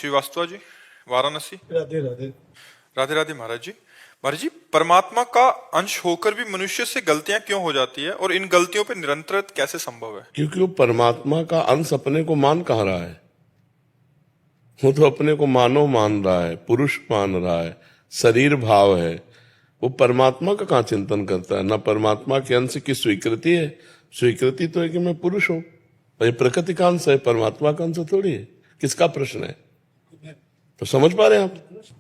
श्रीवास्तव जी, वाराणसी। राधे राधे। राधे राधे महाराज जी। महाराज जी, परमात्मा का अंश होकर भी मनुष्य से गलतियां क्यों हो जाती है और इन गलतियों पर निरंतर कैसे संभव है? क्योंकि वो परमात्मा का अंश अपने को मान कहाँ रहा है। वो तो अपने को मानव मान रहा है, पुरुष मान रहा है, शरीर भाव है। वो परमात्मा का कहाँ चिंतन करता है। ना परमात्मा के अंश की स्वीकृति है। स्वीकृति तो है कि मैं पुरुष हूं, ये प्रकृति का अंश है, परमात्मा का अंश थोड़ी है। किसका प्रश्न है? तो समझ पा रहे हैं आप?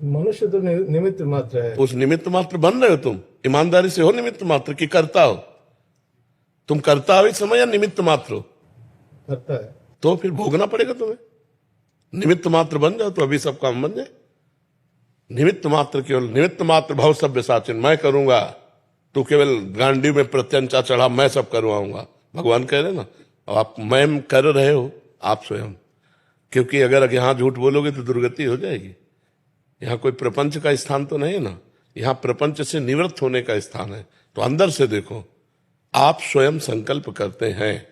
मनुष्य तो निमित्त मात्र है। उस निमित्त मात्र बन रहे हो तुम। ईमानदारी से हो निमित्त मात्र की करता हो? तुम करता हो इस समय या निमित्त मात्र हो? करता है। तो फिर भोगना पड़ेगा तुम्हें। निमित्त मात्र बन जाओ तो अभी सब काम बन जाए। निमित्त मात्र, केवल निमित्त मात्र भाव सभ्य साचिन, मैं करूंगा, तू केवल गांडी में प्रत्यंचा चढ़ा, मैं सब करवाऊंगा। भगवान कह रहे ना, आप मैं कर रहे हो आप स्वयं। क्योंकि अगर यहां झूठ बोलोगे तो दुर्गति हो जाएगी। यहां कोई प्रपंच का स्थान तो नहीं है ना, यहां प्रपंच से निवृत्त होने का स्थान है। तो अंदर से देखो, आप स्वयं संकल्प करते हैं,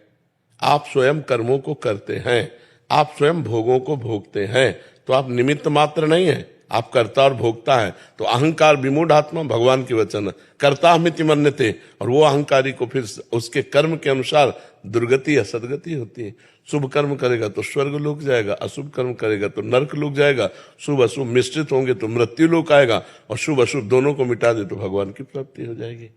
आप स्वयं कर्मों को करते हैं, आप स्वयं भोगों को भोगते हैं। तो आप निमित्त मात्र नहीं है, आप करता और भोगता है। तो अहंकार विमूढ़ आत्मा, भगवान की वचन, करता हमिति मन्यते, और वो अहंकारी को फिर उसके कर्म के अनुसार दुर्गति या सदगति होती है। शुभ कर्म करेगा तो स्वर्ग लोक जाएगा, अशुभ कर्म करेगा तो नरक लोक जाएगा। शुभ अशुभ मिश्रित होंगे तो मृत्यु लोक आएगा, और शुभ अशुभ दोनों को मिटा दे तो भगवान की प्राप्ति हो जाएगी।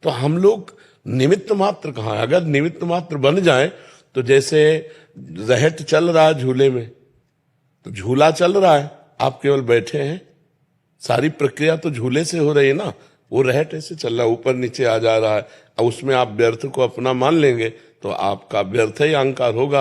तो हम लोग निमित्त मात्र कहाँ है? अगर निमित्त मात्र बन जाए तो जैसे रहट चल रहा है झूले में, तो झूला चल रहा है, आप केवल बैठे हैं, सारी प्रक्रिया तो झूले से हो रही है ना। वो रहट ऐसे चल रहा है, ऊपर नीचे आ जा रहा है, और उसमें आप व्यर्थ को अपना मान लेंगे तो आपका व्यर्थ ही अहंकार होगा।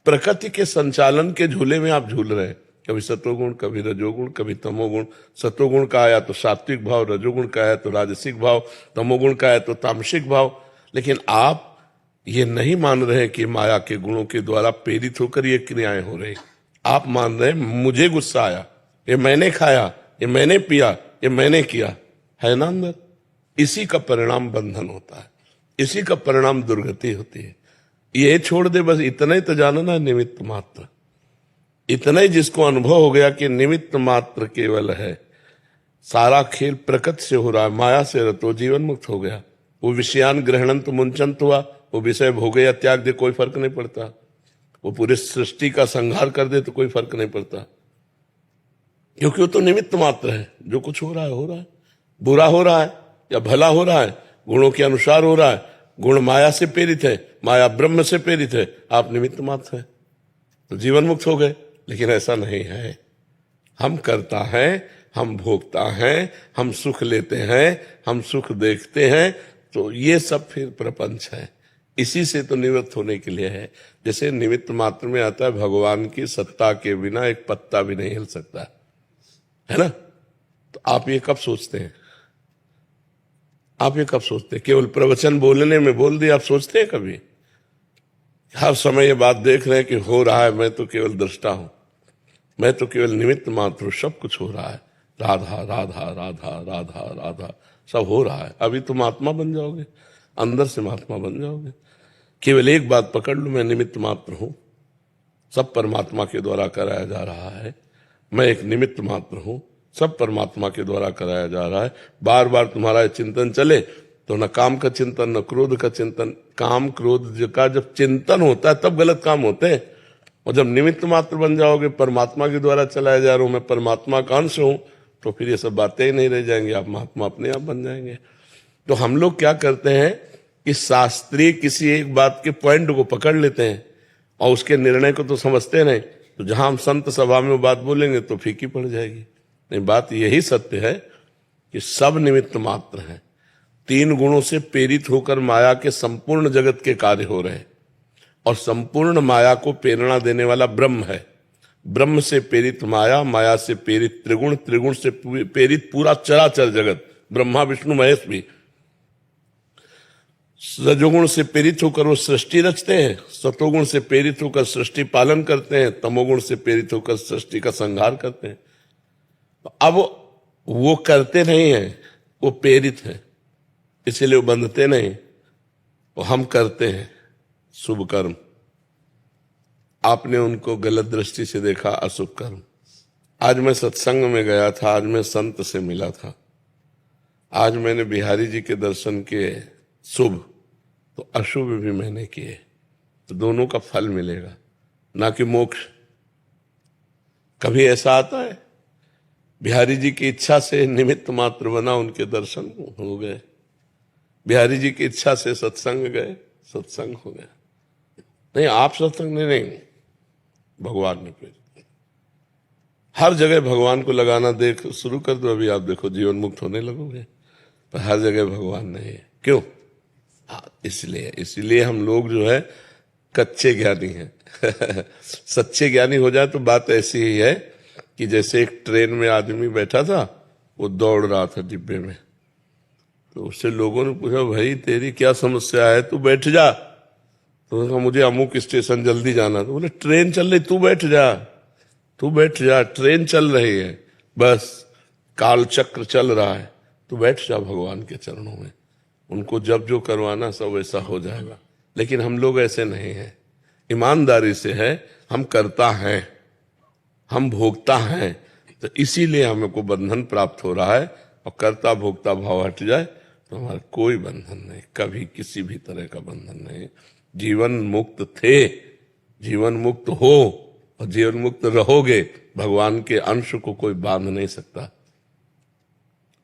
प्रकृति के संचालन के झूले में आप झूल रहे हैं, कभी सतोगुण, कभी रजोगुण, कभी तमोगुण। सतोगुण का आया तो सात्विक भाव, रजोगुण का आया तो राजसिक भाव, तमोगुण का आया तो तामसिक भाव। लेकिन आप ये नहीं मान रहे कि माया के गुणों के द्वारा प्रेरित होकर ये क्रियाएं हो रही। आप मान रहे मुझे गुस्सा आया, ये मैंने खाया, ये मैंने पिया, ये मैंने किया, है ना अंदर। इसी का परिणाम बंधन होता है, इसी का परिणाम दुर्गति होती है। ये छोड़ दे, बस इतना ही तो जानना, निमित्त मात्र। इतना ही जिसको अनुभव हो गया कि निमित्त मात्र केवल है, सारा खेल प्रकृति से हो रहा है, माया से रतो जीवन मुक्त हो गया। वो विषयान ग्रहणंत मुंचंत हुआ, वो विषय भोगे या त्याग दे, कोई फर्क नहीं पड़ता। वो पूरी सृष्टि का संहार कर दे तो कोई फर्क नहीं पड़ता, क्योंकि वो तो निमित्त मात्र है। जो कुछ हो रहा है हो रहा है, बुरा हो रहा है या भला हो रहा है, गुणों के अनुसार हो रहा है। गुण माया से प्रेरित है, माया ब्रह्म से प्रेरित है, आप निमित्त मात्र है, तो जीवन मुक्त हो गए। लेकिन ऐसा नहीं है। हम करता है, हम भोगता है, हम सुख लेते हैं, हम सुख देखते हैं, तो ये सब फिर प्रपंच है। इसी से तो निवृत्त होने के लिए है। जैसे निमित्त मात्र में आता है, भगवान की सत्ता के बिना एक पत्ता भी नहीं हिल सकता, है ना। तो आप ये कब सोचते हैं? आप ये कब सोचते हैं? केवल प्रवचन बोलने में बोल दिया, आप सोचते हैं कभी? हर समय ये बात देख रहे हैं कि हो रहा है, मैं तो केवल दृष्टा हूं, मैं तो केवल निमित्त मात्र हूं, सब कुछ हो रहा है, राधा राधा राधा राधा राधा सब हो रहा है। अभी तुम आत्मा बन जाओगे, अंदर से महात्मा बन जाओगे। केवल एक बात पकड़ लो, मैं निमित्त मात्र हूं, सब परमात्मा के द्वारा कराया जा रहा है। मैं एक निमित्त मात्र हूं, सब परमात्मा के द्वारा कराया जा रहा है। बार बार तुम्हारा चिंतन चले तो न काम का चिंतन, न क्रोध का चिंतन। काम क्रोध का जब चिंतन होता है तब गलत काम होते हैं। और जब निमित्त मात्र बन जाओगे, परमात्मा के द्वारा चलाया जा रहा हूं, मैं परमात्मा का अंश हूं, तो फिर ये सब बातें ही नहीं रह जाएंगी, आप महात्मा अपने आप बन जाएंगे। तो हम लोग क्या करते हैं कि शास्त्रीय किसी एक बात के पॉइंट को पकड़ लेते हैं और उसके निर्णय को तो समझते नहीं। तो जहां हम संत सभा में बात बोलेंगे तो फीकी पड़ जाएगी। नहीं, बात यही सत्य है कि सब निमित्त मात्र हैं। तीन गुणों से प्रेरित होकर माया के संपूर्ण जगत के कार्य हो रहे हैं, और संपूर्ण माया को प्रेरणा देने वाला ब्रह्म है। ब्रह्म से प्रेरित माया, माया से प्रेरित त्रिगुण, त्रिगुण से प्रेरित पूरा चराचर जगत, ब्रह्मा विष्णु महेश भी। रजोगुण से प्रेरित होकर वो सृष्टि रचते हैं, सतोगुण से प्रेरित होकर सृष्टि पालन करते हैं, तमोगुण से प्रेरित होकर सृष्टि का संहार करते हैं। अब वो करते नहीं हैं, वो प्रेरित हैं, इसलिए वो बंधते नहीं। वो हम करते हैं शुभ कर्म, आपने उनको गलत दृष्टि से देखा अशुभ कर्म। आज मैं सत्संग में गया था, आज मैं संत से मिला था, आज मैंने बिहारी जी के दर्शन किए शुभ, तो अशुभ भी मैंने किए, तो दोनों का फल मिलेगा, ना कि मोक्ष। कभी ऐसा आता है बिहारी जी की इच्छा से निमित्त मात्र बना, उनके दर्शन हो गए, बिहारी जी की इच्छा से सत्संग गए, सत्संग हो गया। नहीं, आप सत्संग नहीं, भगवान ने प्रेरित। हर जगह भगवान को लगाना देख शुरू कर दो, अभी आप देखो जीवन मुक्त होने लगोगे, पर हर जगह भगवान नहीं है। क्यों? इसलिए हम लोग जो है कच्चे ज्ञानी हैं। सच्चे ज्ञानी हो जाए तो बात ऐसी ही है कि जैसे एक ट्रेन में आदमी बैठा था, वो दौड़ रहा था डिब्बे में, तो उससे लोगों ने पूछा, भाई तेरी क्या समस्या है, तू बैठ जा। तो उसने कहा, मुझे अमुक स्टेशन जल्दी जाना। तो बोले, ट्रेन चल रही, तू बैठ जा, तू बैठ जा, ट्रेन चल रही है, बस काल चक्र चल रहा है, तू बैठ जा भगवान के चरणों में, उनको जब जो करवाना सब वैसा हो जाएगा। लेकिन हम लोग ऐसे नहीं हैं, ईमानदारी से है, हम करता हैं, हम भोगता हैं, तो इसीलिए हमको बंधन प्राप्त हो रहा है। और करता भोगता भाव हट जाए तो हमारा कोई बंधन नहीं, कभी किसी भी तरह का बंधन नहीं। जीवन मुक्त थे, जीवन मुक्त हो और जीवन मुक्त रहोगे, भगवान के अंश को कोई बांध नहीं सकता,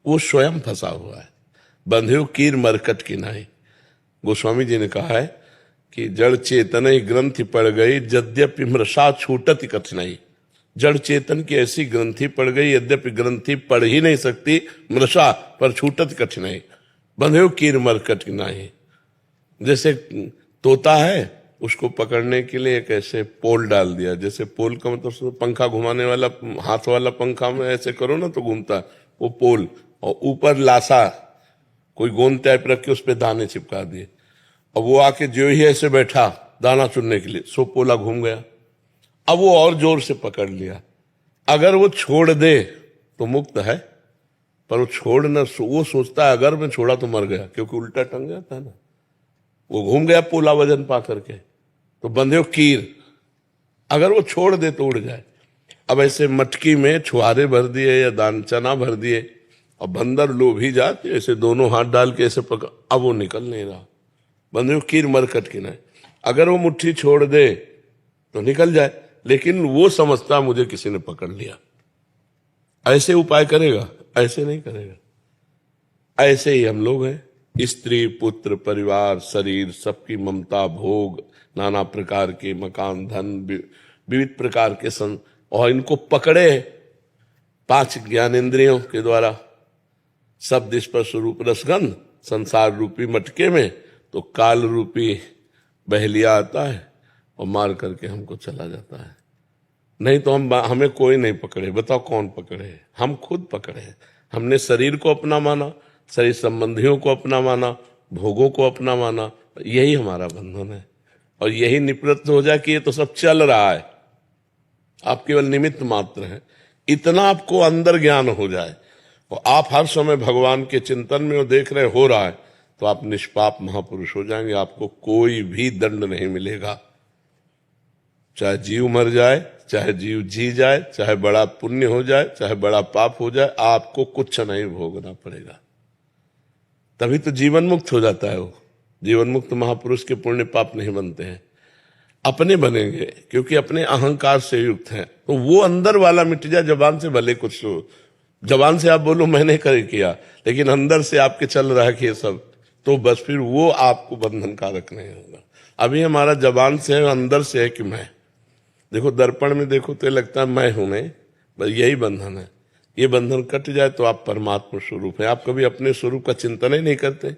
वो स्वयं फंसा हुआ है। बंधे कीर मरकट की नाई, गोस्वामी जी ने कहा है कि जड़ चेतन ही ग्रंथि पड़ गई, यद्यपि मृषा छूटत कठिनाई। जड़ चेतन की ऐसी ग्रंथि पड़ गई, यद्यपि ग्रंथि पड़ ही नहीं सकती मृषा, पर छूटत कठिनाई। बंधे कीर मरकट की नाई, जैसे तोता है, उसको पकड़ने के लिए एक ऐसे पोल डाल दिया, जैसे पोल का मतलब पंखा घुमाने वाला, हाथ वाला पंखा में ऐसे करो ना तो घूमता, वो पोल, और ऊपर लाशा कोई गोंद टाइप रख के उस पर दाने चिपका दिए, और वो आके जो ही ऐसे बैठा दाना चुनने के लिए, सो पोला घूम गया। अब वो और जोर से पकड़ लिया, अगर वो छोड़ दे तो मुक्त है, पर वो छोड़ न, वो सोचता है अगर मैं छोड़ा तो मर गया, क्योंकि उल्टा टंग जाता है ना, वो घूम गया पोला वजन पा करके। तो बंधे हो कीर, अगर वो छोड़ दे तो उड़ जाए। अब ऐसे मटकी में छुहारे भर दिए या दान चना भर दिए, और बंदर लोभी जाते ऐसे दोनों हाथ डाल के ऐसे पकड़, अब वो निकल नहीं रहा। बंधे हो कीर मरकट की नाई, अगर वो मुट्ठी छोड़ दे तो निकल जाए, लेकिन वो समझता मुझे किसी ने पकड़ लिया। ऐसे उपाय करेगा? ऐसे नहीं करेगा। ऐसे ही हम लोग हैं, स्त्री पुत्र परिवार शरीर सबकी ममता भोग, नाना प्रकार के मकान धन विविध प्रकार के और इनको पकड़े 5 ज्ञानेंद्रियों के द्वारा, शब्द स्पर्श रूप रसगंध संसार रूपी मटके में, तो काल रूपी बहलिया आता है और मार करके हमको चला जाता है। नहीं तो हमें कोई नहीं पकड़े। बताओ कौन पकड़े? हम खुद पकड़े। हमने शरीर को अपना माना, शरीर संबंधियों को अपना माना, भोगों को अपना माना, यही हमारा बंधन है। और यही निवृत्त हो जाए कि ये तो सब चल रहा है, आप केवल निमित्त मात्र हैं, इतना आपको अंदर ज्ञान हो जाए और आप हर समय भगवान के चिंतन में देख रहे हो रहा है, तो आप निष्पाप महापुरुष हो जाएंगे। आपको कोई भी दंड नहीं मिलेगा, चाहे जीव मर जाए, चाहे जीव जी जाए, चाहे बड़ा पुण्य हो जाए, चाहे बड़ा पाप हो जाए, आपको कुछ नहीं भोगना पड़ेगा। तभी तो जीवन मुक्त हो जाता है। वो जीवन मुक्त महापुरुष के पुण्य पाप नहीं बनते हैं, अपने बनेंगे, क्योंकि अपने अहंकार से युक्त हैं। तो वो अंदर वाला मिट जाए। जबान से भले कुछ हो, जबान से आप बोलो मैंने कर किया, लेकिन अंदर से आपके चल रहा है कि ये सब, तो बस फिर वो आपको बंधन कारक नहीं होगा। अभी हमारा जबान से है, अंदर से है कि मैं। देखो दर्पण में देखो तो लगता है मैं हूं, नहीं, बस यही बंधन है। ये बंधन कट जाए तो आप परमात्मा स्वरूप है। आप कभी अपने स्वरूप का चिंतन ही नहीं करते।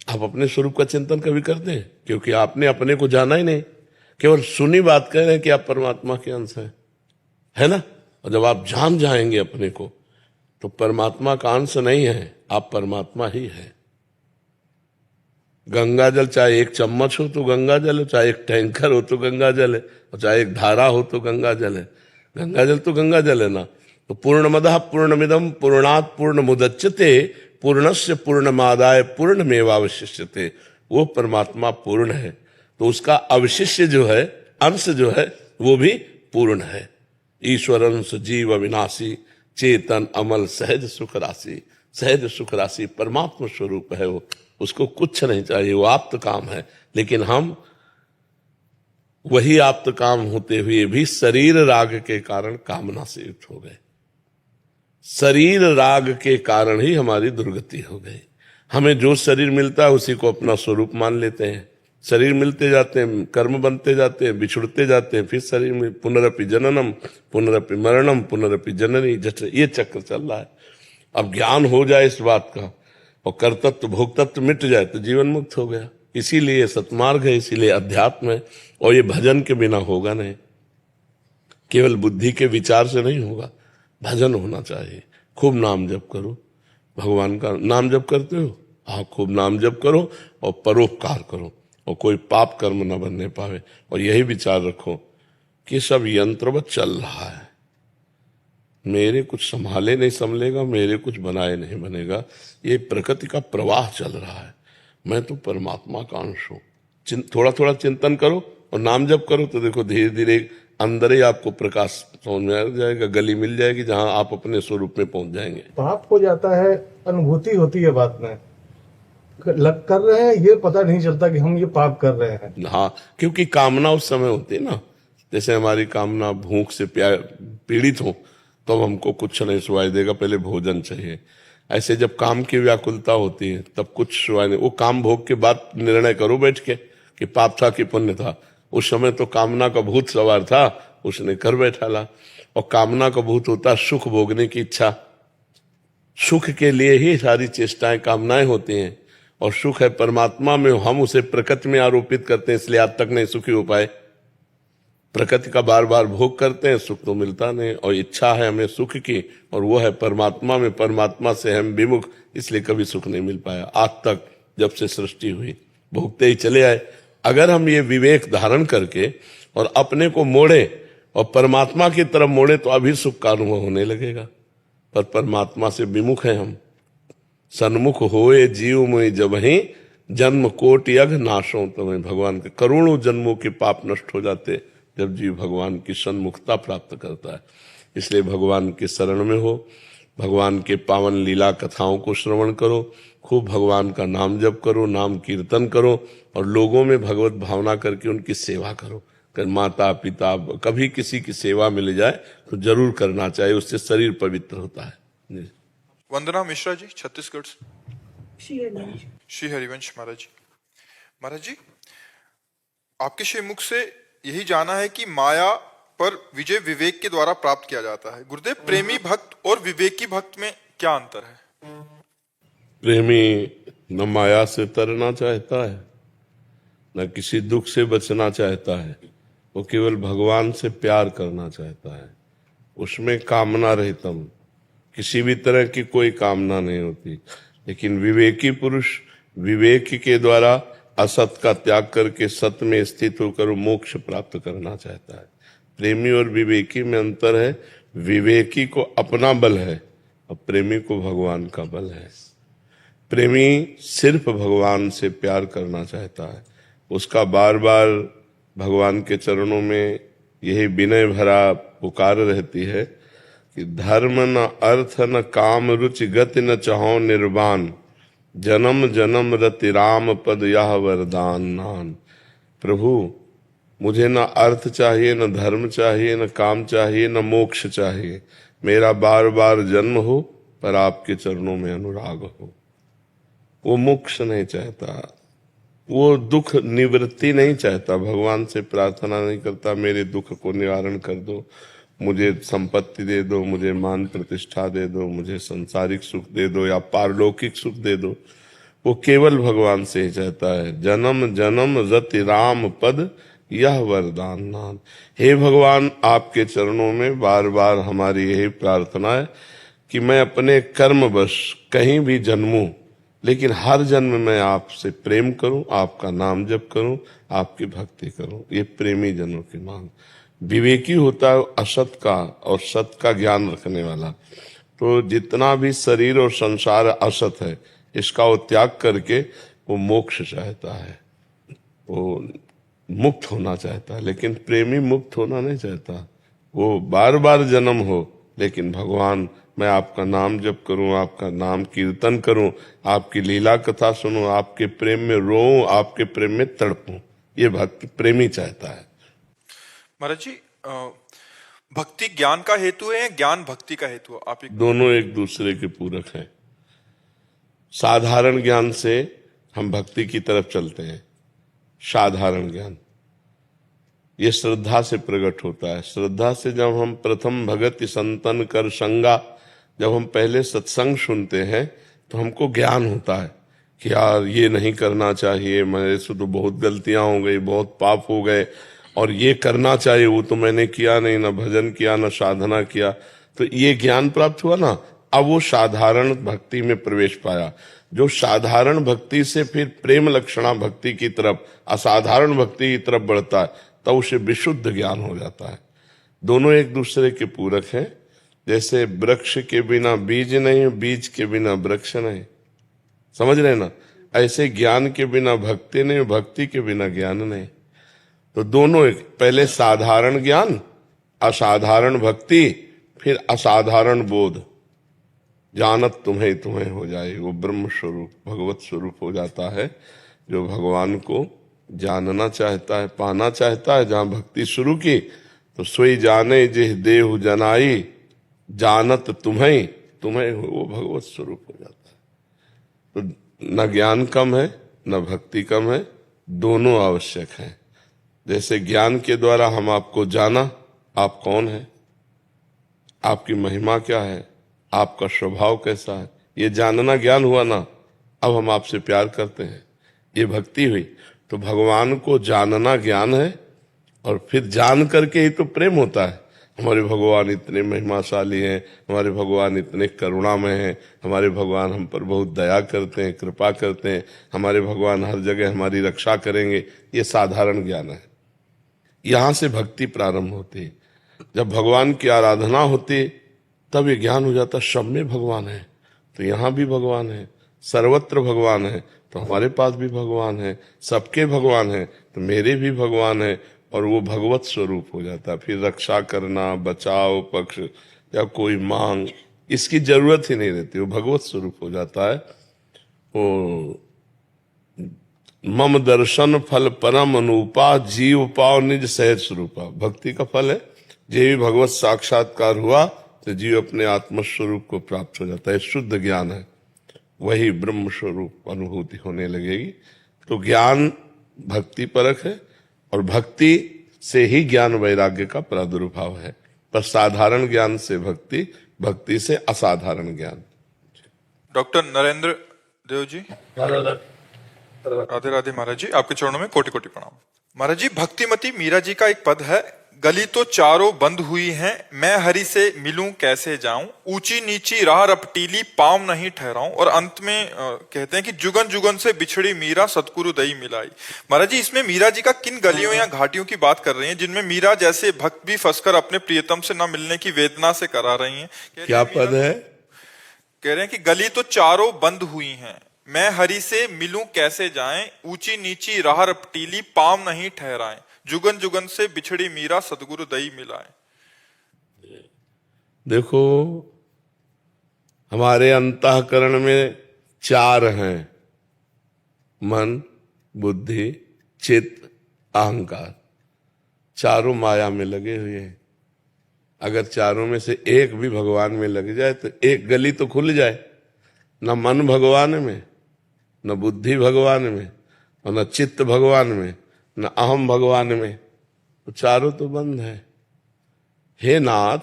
आप अपने स्वरूप का चिंतन कभी करते हैं? क्योंकि आपने अपने को जाना ही नहीं, केवल सुनी बात कह रहे हैं कि आप परमात्मा के अंश हैं, है ना। और जब आप जान जाएंगे अपने को, तो परमात्मा का अंश नहीं है, आप परमात्मा ही है। गंगा जल चाहे एक चम्मच हो तो गंगा जल है, चाहे एक टैंकर हो तो गंगा जल है, और चाहे एक धारा हो तो गंगा जल है। गंगा जल तो गंगा जल है ना। तो पूर्णमदः पूर्णमिदं पूर्णात् पूर्णमुदच्यते पूर्णस्य पूर्णमादाय पूर्णमेवावशिष्यते। वो परमात्मा पूर्ण है, तो उसका अवशिष्य जो है, अंश जो है, वो भी पूर्ण है। ईश्वरंस जीव अविनाशी, चेतन अमल सहज सुख राशि। सहज सुख राशि परमात्मा स्वरूप है वो, उसको कुछ नहीं चाहिए, वो आप्त काम है। लेकिन हम वही आप्त काम होते हुए भी शरीर राग के कारण कामना से युक्त हो गए। शरीर राग के कारण ही हमारी दुर्गति हो गई। हमें जो शरीर मिलता है उसी को अपना स्वरूप मान लेते हैं। शरीर मिलते जाते हैं, कर्म बनते जाते हैं, बिछुड़ते जाते हैं, फिर शरीर में पुनरपि जननम पुनरपि मरणम पुनरपि जननी, ये चक्र चल रहा है। अब ज्ञान हो जाए इस बात का और कर्तत्व भोक्तत्व मिट जाए तो जीवन मुक्त हो गया। इसीलिए सतमार्ग है, इसीलिए अध्यात्म है। और ये भजन के बिना होगा नहीं, केवल बुद्धि के विचार से नहीं होगा, भजन होना चाहिए। खूब नाम जप करो, भगवान का नाम जप करते हो, हाँ खूब नाम जप करो और परोपकार करो और कोई पाप कर्म न बनने पावे। और यही विचार रखो कि सब यंत्रवत चल रहा है, मेरे कुछ संभाले नहीं संभलेगा, मेरे कुछ बनाए नहीं बनेगा। ये प्रकृति का प्रवाह चल रहा है, मैं तो परमात्मा का अंश हूं। थोड़ा थोड़ा चिंतन करो और नाम जप करो तो देखो धीरे धीरे अंदर ही आपको प्रकाश समझ में आ जाएगा, गली मिल जाएगी जहां आप अपने स्वरूप में पहुंच जाएंगे। पाप हो जाता है, अनुभूति होती है बात में, कर रहे हैं ये पता नहीं चलता कि हम ये पाप कर रहे हैं। हाँ, क्योंकि कामना उस समय होती है ना, जैसे हमारी कामना भूख से पीड़ित हो तो अब हमको कुछ नहीं सुनाई देगा, पहले भोजन चाहिए। ऐसे जब काम की व्याकुलता होती है तब कुछ सुनाई नहीं, वो काम भोग के बाद निर्णय करो बैठ के कि पाप था कि पुण्य था। उस समय तो कामना का भूत सवार था, उसने कर बैठा ला। और कामना का भूत होता सुख भोगने की इच्छा, सुख के लिए ही सारी चेष्टाएं कामनाएं होती हैं। और सुख है परमात्मा में, हम उसे प्रकृति में आरोपित करते हैं, इसलिए आज तक नहीं सुखी हो पाए। प्रकृति का बार बार भोग करते हैं, सुख तो मिलता नहीं। और इच्छा है हमें सुख की और वो है परमात्मा में, परमात्मा से हम विमुख, इसलिए कभी सुख नहीं मिल पाया आज तक। जब से सृष्टि हुई भोगते ही चले आए। अगर हम ये विवेक धारण करके और अपने को मोड़े और परमात्मा की तरफ मोड़े तो अभी सुख का अनुभव होने लगेगा। पर परमात्मा से विमुख है हम। सन्मुख होए जीव में जब ही जन्म कोटि अघ नाशों तुम्हें, भगवान के करोड़ों जन्मों के पाप नष्ट हो जाते जब जीव भगवान की सन्मुखता प्राप्त करता है। इसलिए भगवान के शरण में हो, भगवान के पावन लीला कथाओं को श्रवण करो, खूब भगवान का नाम जप करो, नाम कीर्तन करो और लोगों में भगवत भावना करके उनकी सेवा करो। कर माता पिता कभी किसी की सेवा मिल जाए तो जरूर करना चाहिए, उससे शरीर पवित्र होता है। जी। वंदना मिश्रा जी, छत्तीसगढ़ से। श्री श्री हरिवंश महाराज जी। महाराज जी, आपके श्रीमुख से यही जाना है कि माया पर विजय विवेक के द्वारा प्राप्त किया जाता है। गुरुदेव, प्रेमी भक्त और विवेकी भक्त में क्या अंतर है? प्रेमी न माया से तरना चाहता है, न किसी दुख से बचना चाहता है, वो केवल भगवान से प्यार करना चाहता है। उसमें कामना रहितम, किसी भी तरह की कोई कामना नहीं होती। लेकिन विवेकी पुरुष विवेक के द्वारा असत का त्याग करके सत्य में स्थित होकर मोक्ष प्राप्त करना चाहता है। प्रेमी और विवेकी में अंतर है, विवेकी को अपना बल है और प्रेमी को भगवान का बल है। प्रेमी सिर्फ भगवान से प्यार करना चाहता है, उसका बार बार भगवान के चरणों में यही विनय भरा पुकार रहती है कि धर्म न अर्थ न काम रुचि गति न चाहो निर्वाण, जन्म जन्म रति राम पद यह वरदान नान। प्रभु, मुझे न अर्थ चाहिए, न धर्म चाहिए, न काम चाहिए, न मोक्ष चाहिए। मेरा बार बार जन्म हो पर आपके चरणों में अनुराग हो। वो मोक्ष नहीं चाहता, वो दुख निवृत्ति नहीं चाहता, भगवान से प्रार्थना नहीं करता मेरे दुख को निवारण कर दो, मुझे संपत्ति दे दो, मुझे मान प्रतिष्ठा दे दो, मुझे सांसारिक सुख दे दो या पारलौकिक सुख दे दो। वो केवल भगवान से ही चाहता है। जन्म जन्म रति राम पद यह वरदान नाम। हे भगवान, आपके चरणों में बार बार हमारी यही प्रार्थना है कि मैं अपने कर्मवश कहीं भी जन्मूं, लेकिन हर जन्म में आपसे प्रेम करूं, आपका नाम जप करूं, आपकी भक्ति करूं। ये प्रेमी जनों की मांग। विवेकी होता है असत का और सत का ज्ञान रखने वाला। तो जितना भी शरीर और संसार असत है, इसका वो त्याग करके वो मोक्ष चाहता है, वो मुक्त होना चाहता है। लेकिन प्रेमी मुक्त होना नहीं चाहता, वो बार बार जन्म हो, लेकिन भगवान मैं आपका नाम जप करूं, आपका नाम कीर्तन करूं, आपकी लीला कथा सुनूं, आपके प्रेम में रोऊं, आपके प्रेम में तड़पूं, ये भक्त प्रेमी चाहता है। महाराज जी, भक्ति ज्ञान का हेतु है या ज्ञान भक्ति का हेतु है? आप एक दोनों एक दूसरे के पूरक हैं। साधारण ज्ञान से हम भक्ति की तरफ चलते हैं। साधारण ज्ञान ये श्रद्धा से प्रकट होता है। श्रद्धा से जब हम प्रथम भगत संतन कर संगा, जब हम पहले सत्संग सुनते हैं तो हमको ज्ञान होता है कि यार ये नहीं करना चाहिए, मेरे से तो बहुत गलतियां हो गई, बहुत पाप हो गए, और ये करना चाहिए, वो तो मैंने किया नहीं, ना भजन किया ना साधना किया। तो ये ज्ञान प्राप्त हुआ ना, अब वो साधारण भक्ति में प्रवेश पाया। जो साधारण भक्ति से फिर प्रेम लक्षणा भक्ति की तरफ, असाधारण भक्ति की तरफ बढ़ता है, तब उसे विशुद्ध ज्ञान हो जाता है। दोनों एक दूसरे के पूरक हैं। जैसे वृक्ष के बिना बीज नहीं, बीज के बिना वृक्ष नहीं, समझ रहे ना? ऐसे ज्ञान के बिना भक्ति नहीं, भक्ति के बिना ज्ञान नहीं। तो दोनों एक, पहले साधारण ज्ञान, असाधारण भक्ति, फिर असाधारण बोध। जानत तुम्हें तुम्हें हो जाए, वो ब्रह्म स्वरूप भगवत स्वरूप हो जाता है। जो भगवान को जानना चाहता है, पाना चाहता है, जहां भक्ति शुरू की तो सोई जाने जिह देहु जनाई, जानत तुम्हें तुम्हें हो, वो भगवत स्वरूप हो जाता है। तो न ज्ञान कम है न भक्ति कम है, दोनों आवश्यक हैं। जैसे ज्ञान के द्वारा हम आपको जाना, आप कौन है, आपकी महिमा क्या है, आपका स्वभाव कैसा है, ये जानना ज्ञान हुआ ना। अब हम आपसे प्यार करते हैं, ये भक्ति हुई। तो भगवान को जानना ज्ञान है, और फिर जान करके ही तो प्रेम होता है। हमारे भगवान इतने महिमाशाली हैं, हमारे भगवान इतने करुणामय हैं, हमारे भगवान हम पर बहुत दया करते हैं, कृपा करते हैं, हमारे भगवान हर जगह हमारी रक्षा करेंगे, ये साधारण ज्ञान है। यहां से भक्ति प्रारंभ होती है। जब भगवान की आराधना होती तब ये ज्ञान हो जाता, सब में भगवान है तो यहां भी भगवान है, सर्वत्र भगवान है तो हमारे पास भी भगवान है, सबके भगवान है तो मेरे भी भगवान है, और वो भगवत स्वरूप हो जाता है। फिर रक्षा करना, बचाव पक्ष या कोई मांग, इसकी जरूरत ही नहीं रहती, वो भगवत स्वरूप हो जाता है। वो मम दर्शन फल परम अनुपा, जीव पाव निज सहज स्वरूपा। भक्ति का फल है, जे भी भगवत साक्षात्कार हुआ तो जीव अपने आत्मस्वरूप को प्राप्त हो जाता है। शुद्ध ज्ञान है, वही ब्रह्म स्वरूप अनुभूति होने लगेगी। तो ज्ञान भक्ति परक है, और भक्ति से ही ज्ञान वैराग्य का प्रादुर्भाव है। पर साधारण ज्ञान से भक्ति, भक्ति से असाधारण ज्ञान। डॉक्टर नरेंद्र देव जी, राधे राधे। महाराज जी, आपके चरणों में कोटि कोटि प्रणाम। महाराज जी, भक्तिमती मीरा जी का एक पद है, गली तो चारों बंद हुई हैं, मैं हरि से मिलूं कैसे जाऊं, ऊंची नीची राह रपटीली पाँव नहीं ठहराऊं। और अंत में कहते हैं कि जुगन जुगन से बिछड़ी मीरा सतगुरु दई मिलाई। महाराज जी, इसमें मीरा जी का किन गलियों या घाटियों की बात कर रहे हैं जिनमें मीरा जैसे भक्त भी फंसकर अपने प्रियतम से न मिलने की वेदना से करा रही हैं? क्या पद है? कह रहे हैं कि गली तो चारों बंद हुई हैं, मैं हरि से मिलूं कैसे जाएं, ऊंची नीची राह रपटीली पाँव नहीं ठहराएं, जुगन जुगन से बिछड़ी मीरा सतगुरु दई मिलाए। देखो, हमारे अंतःकरण में चार हैं, मन, बुद्धि, चित्त, अहंकार। चारों माया में लगे हुए हैं। अगर चारों में से एक भी भगवान में लग जाए तो एक गली तो खुल जाए। न मन भगवान में, न बुद्धि भगवान में, और न चित्त भगवान में, न अहम भगवान में, तो चारों तो बंद है। हे नाथ,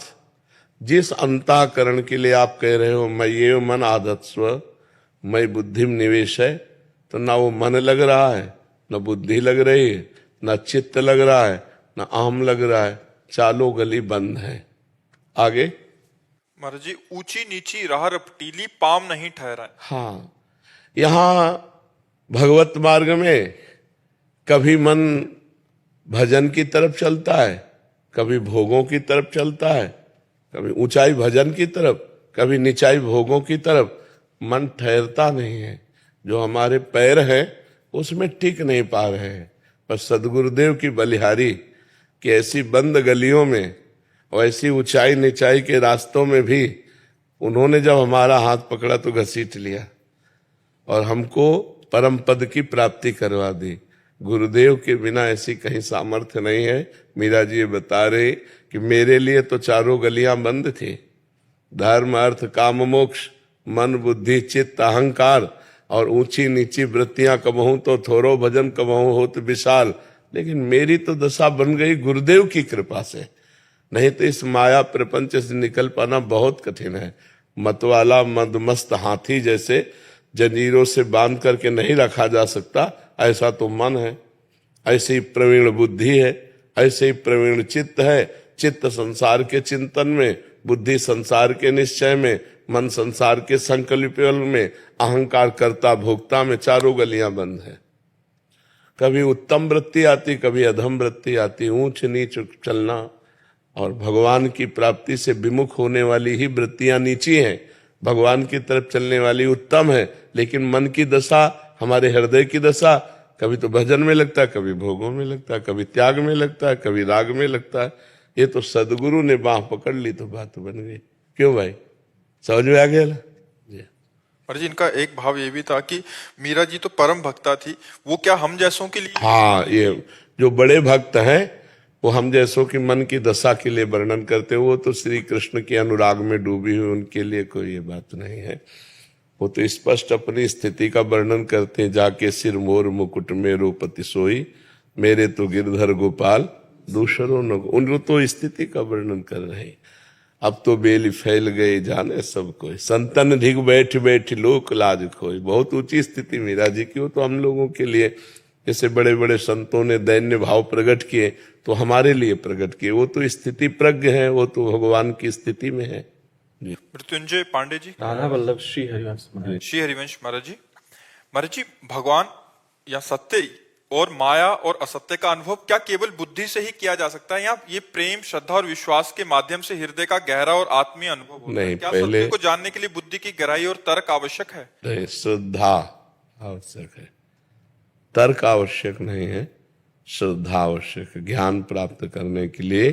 जिस अंतःकरण के लिए आप कह रहे हो मैं ये मन आधत्स्व मैं बुद्धिम निवेश है, तो ना वो मन लग रहा है, न बुद्धि लग रही है, न चित्त लग रहा है, न अहम लग रहा है, चारों गली बंद है। आगे महाराज जी, ऊंची नीची राह रपटीली पाँव नहीं ठहराए। हाँ, यहां भगवत मार्ग में कभी मन भजन की तरफ चलता है, कभी भोगों की तरफ चलता है, कभी ऊंचाई भजन की तरफ, कभी निचाई भोगों की तरफ। मन ठहरता नहीं है। जो हमारे पैर हैं उसमें टिक नहीं पा रहे हैं। पर सदगुरुदेव की बलिहारी कि ऐसी बंद गलियों में और ऐसी ऊंचाई नीचाई के रास्तों में भी उन्होंने जब हमारा हाथ पकड़ा तो घसीट लिया और हमको परम पद की प्राप्ति करवा दी। गुरुदेव के बिना ऐसी कहीं सामर्थ्य नहीं है। मीरा जी ये बता रहे कि मेरे लिए तो चारों गलियां बंद थी, धर्म अर्थ काम मोक्ष, मन बुद्धि चित्त अहंकार और ऊंची नीची वृत्तियां कबहूं तो थोरो भजन कबहूं होत विशाल। लेकिन मेरी तो दशा बन गई गुरुदेव की कृपा से, नहीं तो इस माया प्रपंच से निकल पाना बहुत कठिन है। मतवाला मदमस्त हाथी जैसे जंजीरों से बांध करके नहीं रखा जा सकता, ऐसा तो मन है, ऐसे ही प्रवीण बुद्धि है, ऐसे ही प्रवीण चित्त है। चित्त संसार के चिंतन में, बुद्धि संसार के निश्चय में, मन संसार के संकल्प में, अहंकार कर्ता भोक्ता में चारों गलियां बंद है। कभी उत्तम वृत्ति आती, कभी अधम वृत्ति आती, ऊंच नीच चलना। और भगवान की प्राप्ति से विमुख होने वाली ही वृत्तियां नीची हैं, भगवान की तरफ चलने वाली उत्तम है। लेकिन मन की दशा, हमारे हृदय की दशा, कभी तो भजन में लगता है, कभी भोगों में लगता है, कभी त्याग में लगता है, कभी राग में लगता है। ये तो सदगुरु ने बाह पकड़ ली तो बात बन गई। क्यों भाई, समझ में आ गया ना? महाराज जी, इनका एक भाव ये भी था कि मीरा जी तो परम भक्ता थी, वो क्या हम जैसों के लिए? हाँ, ये जो बड़े भक्त हैं वो हम जैसों की मन की दशा के लिए वर्णन करते हैं। वो तो श्री कृष्ण के अनुराग में डूबी हुई, उनके लिए कोई ये बात नहीं है। वो तो स्पष्ट अपनी स्थिति का वर्णन करते हैं, जाके सिर मोर मुकुट में रूपति सोई, मेरे तो गिरधर गोपाल दूसरों न। उन तो स्थिति का वर्णन कर रहे हैं। अब तो बेली फैल गए जाने सब कोई, संतन धिक बैठ बैठ लोक लाज खोई। बहुत ऊंची स्थिति मीरा जी की। वो तो हम लोगों के लिए, जैसे बड़े बड़े संतों ने दैन्य भाव प्रकट किए तो हमारे लिए प्रकट किए। वो तो स्थिति प्रज्ञ है, वो तो भगवान की स्थिति में है। मृत्युंजय पांडे जी। राधा वल्लभ श्री हरिवंश महाराज। श्री हरिवंश महाराज जी। महाराज जी, भगवान या सत्य और माया और असत्य का अनुभव क्या केवल बुद्धि से ही किया जा सकता है, या ये प्रेम श्रद्धा और विश्वास के माध्यम से हृदय का गहरा और आत्मीय अनुभव होता है? नहीं, क्या पहले सत्य को जानने के लिए बुद्धि की गहराई और तर्क आवश्यक है? नहीं, श्रद्धा आवश्यक है, तर्क आवश्यक नहीं है, श्रद्धा आवश्यक है। ज्ञान प्राप्त करने के लिए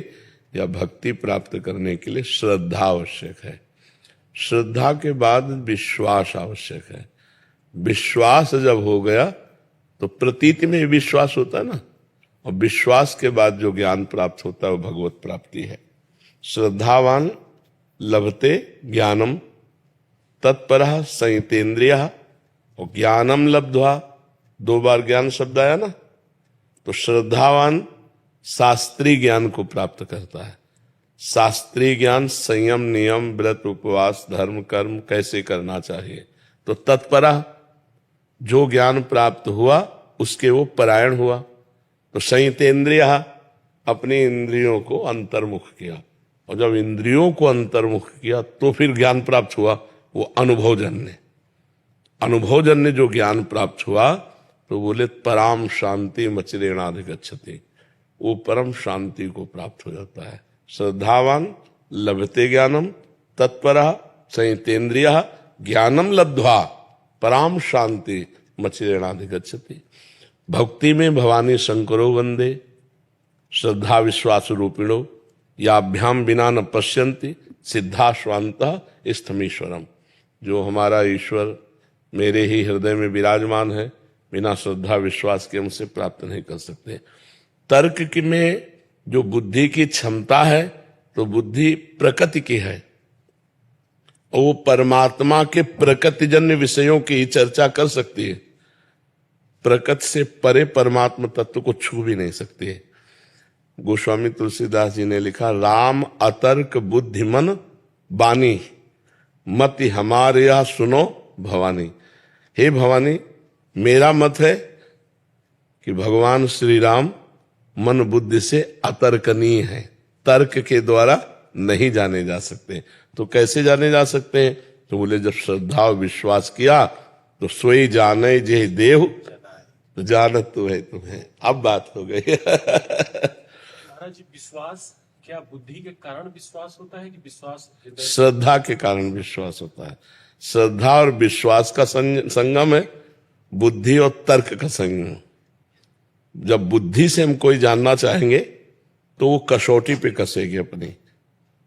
या भक्ति प्राप्त करने के लिए श्रद्धा आवश्यक है। श्रद्धा के बाद विश्वास आवश्यक है। विश्वास जब हो गया तो प्रतीति में विश्वास होता है ना, और विश्वास के बाद जो ज्ञान प्राप्त होता है वो भगवत प्राप्ति है। श्रद्धावान लभते ज्ञानम तत्परः संयतेन्द्रियः, और ज्ञानम लब्ध्वा, 2 बार ज्ञान शब्द आया ना। तो श्रद्धावान शास्त्रीय ज्ञान को प्राप्त करता है। शास्त्रीय ज्ञान संयम नियम व्रत उपवास धर्म कर्म कैसे करना चाहिए। तो तत्परः, जो ज्ञान प्राप्त हुआ उसके वो परायण हुआ। तो संयतेन्द्रियः, अपनी इंद्रियों को अंतर्मुख किया, और जब इंद्रियों को अंतर्मुख किया तो फिर ज्ञान प्राप्त हुआ, वो अनुभवजन्य। अनुभवजन्य जो ज्ञान प्राप्त हुआ तो बोले पराम शांति मचिरेणाधिगच्छति, वो परम शांति को प्राप्त हो जाता है। श्रद्धावान लभते ज्ञानम तत्परः संयतेन्द्रियः ज्ञानम लब्ध्वा पराम शांति मचिरेणाधिगच्छति। भक्ति में भवानी शंकरो वंदे श्रद्धा विश्वास रूपिणो, याभ्याम बिना न पश्यन्ति सिद्धा स्वांतः स्थमीश्वरम। जो हमारा ईश्वर मेरे ही हृदय में विराजमान है, बिना श्रद्धा विश्वास के हमसे प्राप्त नहीं कर सकते। तर्क की में जो बुद्धि की क्षमता है, तो बुद्धि प्रकृति की है, और वो परमात्मा के प्रकृतिजन्य विषयों की ही चर्चा कर सकती है। प्रकृति से परे परमात्मा तत्व को छू भी नहीं सकती है। गोस्वामी तुलसीदास जी ने लिखा, राम अतर्क बुद्धिमन बानी, मति हमारे यह सुनो भवानी। हे भवानी, मेरा मत है कि भगवान श्री राम मन बुद्धि से अतर्कनीय है, तर्क के द्वारा नहीं जाने जा सकते। तो कैसे जाने जा सकते हैं? तो बोले जब श्रद्धा और विश्वास किया तो सोई जाने जे देव, तो जानत तो है तुम्हें। अब बात हो गई। महाराज जी, विश्वास क्या बुद्धि के कारण विश्वास होता है कि विश्वास श्रद्धा के कारण विश्वास होता है। श्रद्धा और विश्वास का संगम है, बुद्धि और तर्क का संगम। जब बुद्धि से हम कोई जानना चाहेंगे तो वो कसौटी पे कसेगी अपनी,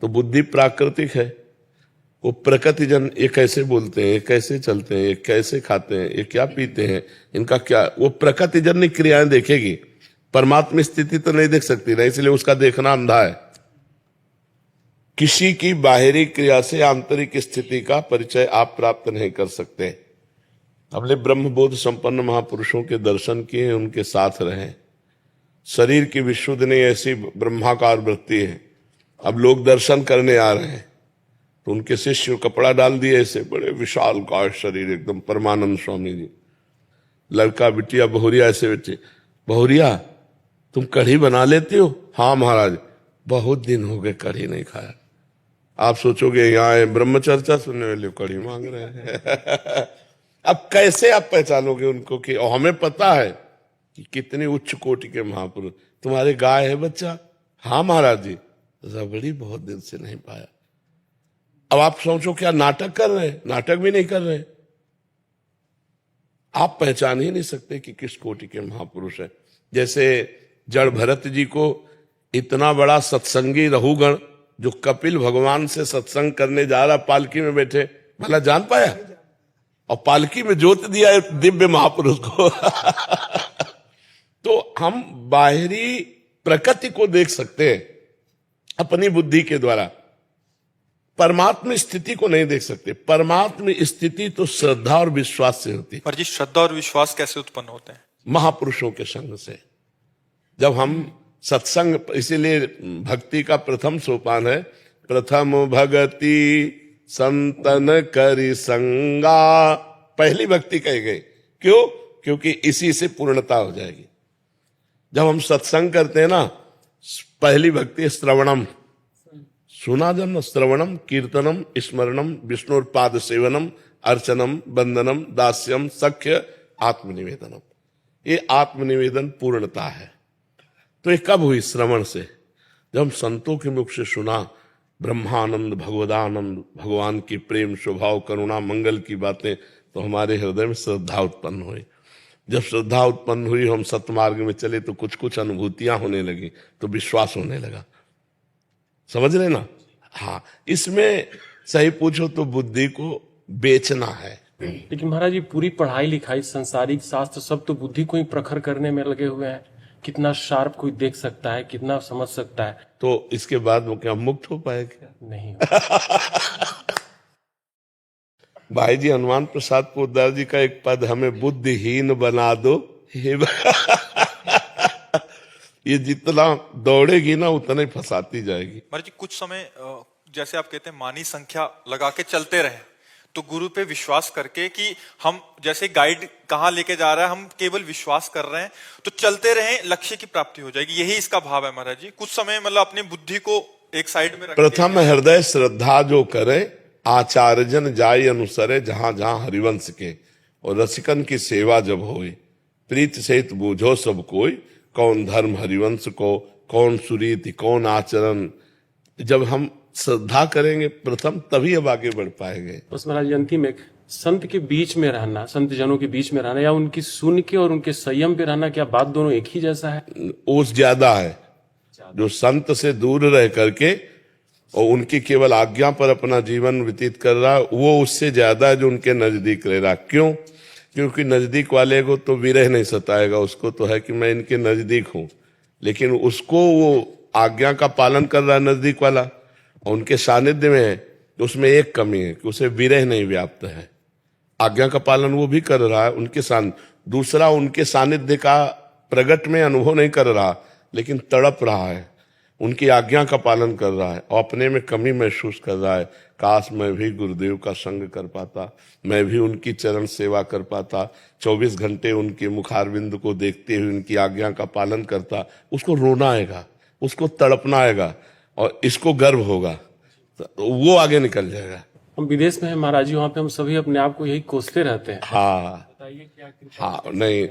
तो बुद्धि प्राकृतिक है, वो प्रकृतिजन, ये कैसे बोलते हैं, ये कैसे चलते हैं, ये कैसे खाते हैं, ये क्या पीते हैं, इनका क्या, वो प्रकृतिजन्य क्रियाएं देखेगी, परमात्मा स्थिति तो नहीं देख सकती ना, इसलिए उसका देखना अंधा है। किसी की बाहरी क्रिया से आंतरिक स्थिति का परिचय आप प्राप्त नहीं कर सकते। हमने ब्रह्मबोध संपन्न महापुरुषों के दर्शन किए, उनके साथ रहे। शरीर की विशुद्ध नहीं, ऐसी ब्रह्माकार वृत्ति है। अब लोग दर्शन करने आ रहे हैं तो उनके शिष्य कपड़ा डाल दिए, ऐसे बड़े विशाल काय शरीर, एकदम परमानंद स्वामी जी। लड़का बिटिया बहुरिया ऐसे बैठे, बहुरिया तुम कढ़ी बना लेते हो? हाँ महाराज, बहुत दिन हो गए कढ़ी नहीं खाया। आप सोचोगे यहाँ ब्रह्मचर्चा सुनने वाले कढ़ी मांग रहे हैं। अब कैसे आप पहचानोगे उनको कि हमें पता है कि कितने उच्च कोटि के महापुरुष। तुम्हारे गाय है बच्चा? हाँ महाराज जी, रबड़ी बहुत दिन से नहीं पाया। अब आप सोचो क्या नाटक कर रहे हैं? नाटक भी नहीं कर रहे। आप पहचान ही नहीं सकते कि किस कोटि के महापुरुष है। जैसे जड़ भरत जी को इतना बड़ा सत्संगी रहुगण जो कपिल भगवान से सत्संग करने जा रहा, पालकी में बैठे, भला जान पाया? और पालकी में जोत दिया एक दिव्य महापुरुष को। तो हम बाहरी प्रकृति को देख सकते हैं अपनी बुद्धि के द्वारा, परमात्मा स्थिति को नहीं देख सकते। परमात्मा स्थिति तो श्रद्धा और विश्वास से होती है। पर जी श्रद्धा और विश्वास कैसे उत्पन्न होते हैं? महापुरुषों के संग से। जब हम सत्संग, इसीलिए भक्ति का प्रथम सोपान है, प्रथम भगति संतन करि संगा। पहली भक्ति कही गई, क्यों? क्योंकि इसी से पूर्णता हो जाएगी। जब हम सत्संग करते हैं ना, पहली भक्ति श्रवणम, सुना जब न, श्रवणम कीर्तनम स्मरणम विष्णुपाद सेवनम अर्चनम वंदनम दास्यम सख्य आत्मनिवेदनम। ये आत्मनिवेदन पूर्णता है। तो ये कब हुई? श्रवण से। जब हम संतों के मुख से सुना ब्रह्मानंद, भगवदानंद, भगवान की प्रेम, स्वभाव, करुणा, मंगल की बातें, तो हमारे हृदय में श्रद्धा उत्पन्न हुई। जब श्रद्धा उत्पन्न हुई, हम सत्मार्ग में चले तो कुछ कुछ अनुभूतियां होने लगी, तो विश्वास होने लगा। समझ रहे ना? हाँ, इसमें सही पूछो तो बुद्धि को बेचना है। लेकिन महाराज जी, पूरी पढ़ाई लिखाई, संसारिक शास्त्र सब तो बुद्धि को ही प्रखर करने में लगे हुए हैं। कितना शार्प कोई देख सकता है, कितना समझ सकता है। तो इसके बाद वो क्या मुक्त हो पाएगा? नहीं। भाई जी हनुमान प्रसाद पोद्दार जी का एक पद, हमें बुद्धिहीन बना दो हे ये जितना दौड़ेगी ना उतना ही फंसाती जाएगी। महाराज जी कुछ समय जैसे आप कहते हैं मानी संख्या लगा के चलते रहे, तो गुरु पे विश्वास करके कि हम जैसे गाइड कहाँ लेके जा रहा है, हम केवल विश्वास कर रहे हैं, तो चलते रहे, लक्ष्य की प्राप्ति हो जाएगी। यही इसका भाव है महाराज जी। कुछ समय मतलब अपनी बुद्धि को एक साइड में रख, प्रथम हृदय श्रद्धा जो करे, आचार्यजन जाय अनुसरे, जहां जहां हरिवंश के, और रसिकन की सेवा जब होई, प्रीत सहित बूझो सब कोई, कौन धर्म हरिवंश को, कौन सुरीति, कौन आचरण। जब हम श्रद्धा करेंगे प्रथम, तभी अब आगे बढ़ पाएंगे। बस महाराज जी, अंतिम एक, संत के बीच में रहना, संत जनों के बीच में रहना, या उनकी सुन के और उनके संयम पे रहना, क्या बात दोनों एक ही जैसा है? ओस ज्यादा है। जो संत से दूर रह करके और उनकी केवल आज्ञा पर अपना जीवन व्यतीत कर रहा है, वो उससे ज्यादा है जो उनके नजदीक रह रहा। क्यों? क्योंकि नजदीक वाले को तो विरह नहीं सताएगा, उसको तो है कि मैं इनके नजदीक हूं, लेकिन उसको वो आज्ञा का पालन कर रहा है नजदीक वाला, और उनके सानिध्य में है, तो उसमें एक कमी है कि उसे विरह नहीं व्याप्त है। आज्ञा का पालन वो भी कर रहा है उनके दूसरा उनके सानिध्य का प्रगट में अनुभव नहीं कर रहा, लेकिन तड़प रहा है, उनकी आज्ञा का पालन कर रहा है, और अपने में कमी महसूस कर रहा है। काश मैं भी गुरुदेव का संग कर पाता, मैं भी उनकी चरण सेवा कर पाता, 24 घंटे उनके मुखारविंद को देखते हुए उनकी आज्ञा का पालन करता। उसको रोना आएगा, उसको तड़पना आएगा, और इसको गर्व होगा, तो वो आगे निकल जाएगा। हम विदेश में हैं महाराज जी, वहाँ पे हम सभी अपने आप को यही कोसते रहते हैं। हाँ बताइए क्या कृपा। हाँ, नहीं,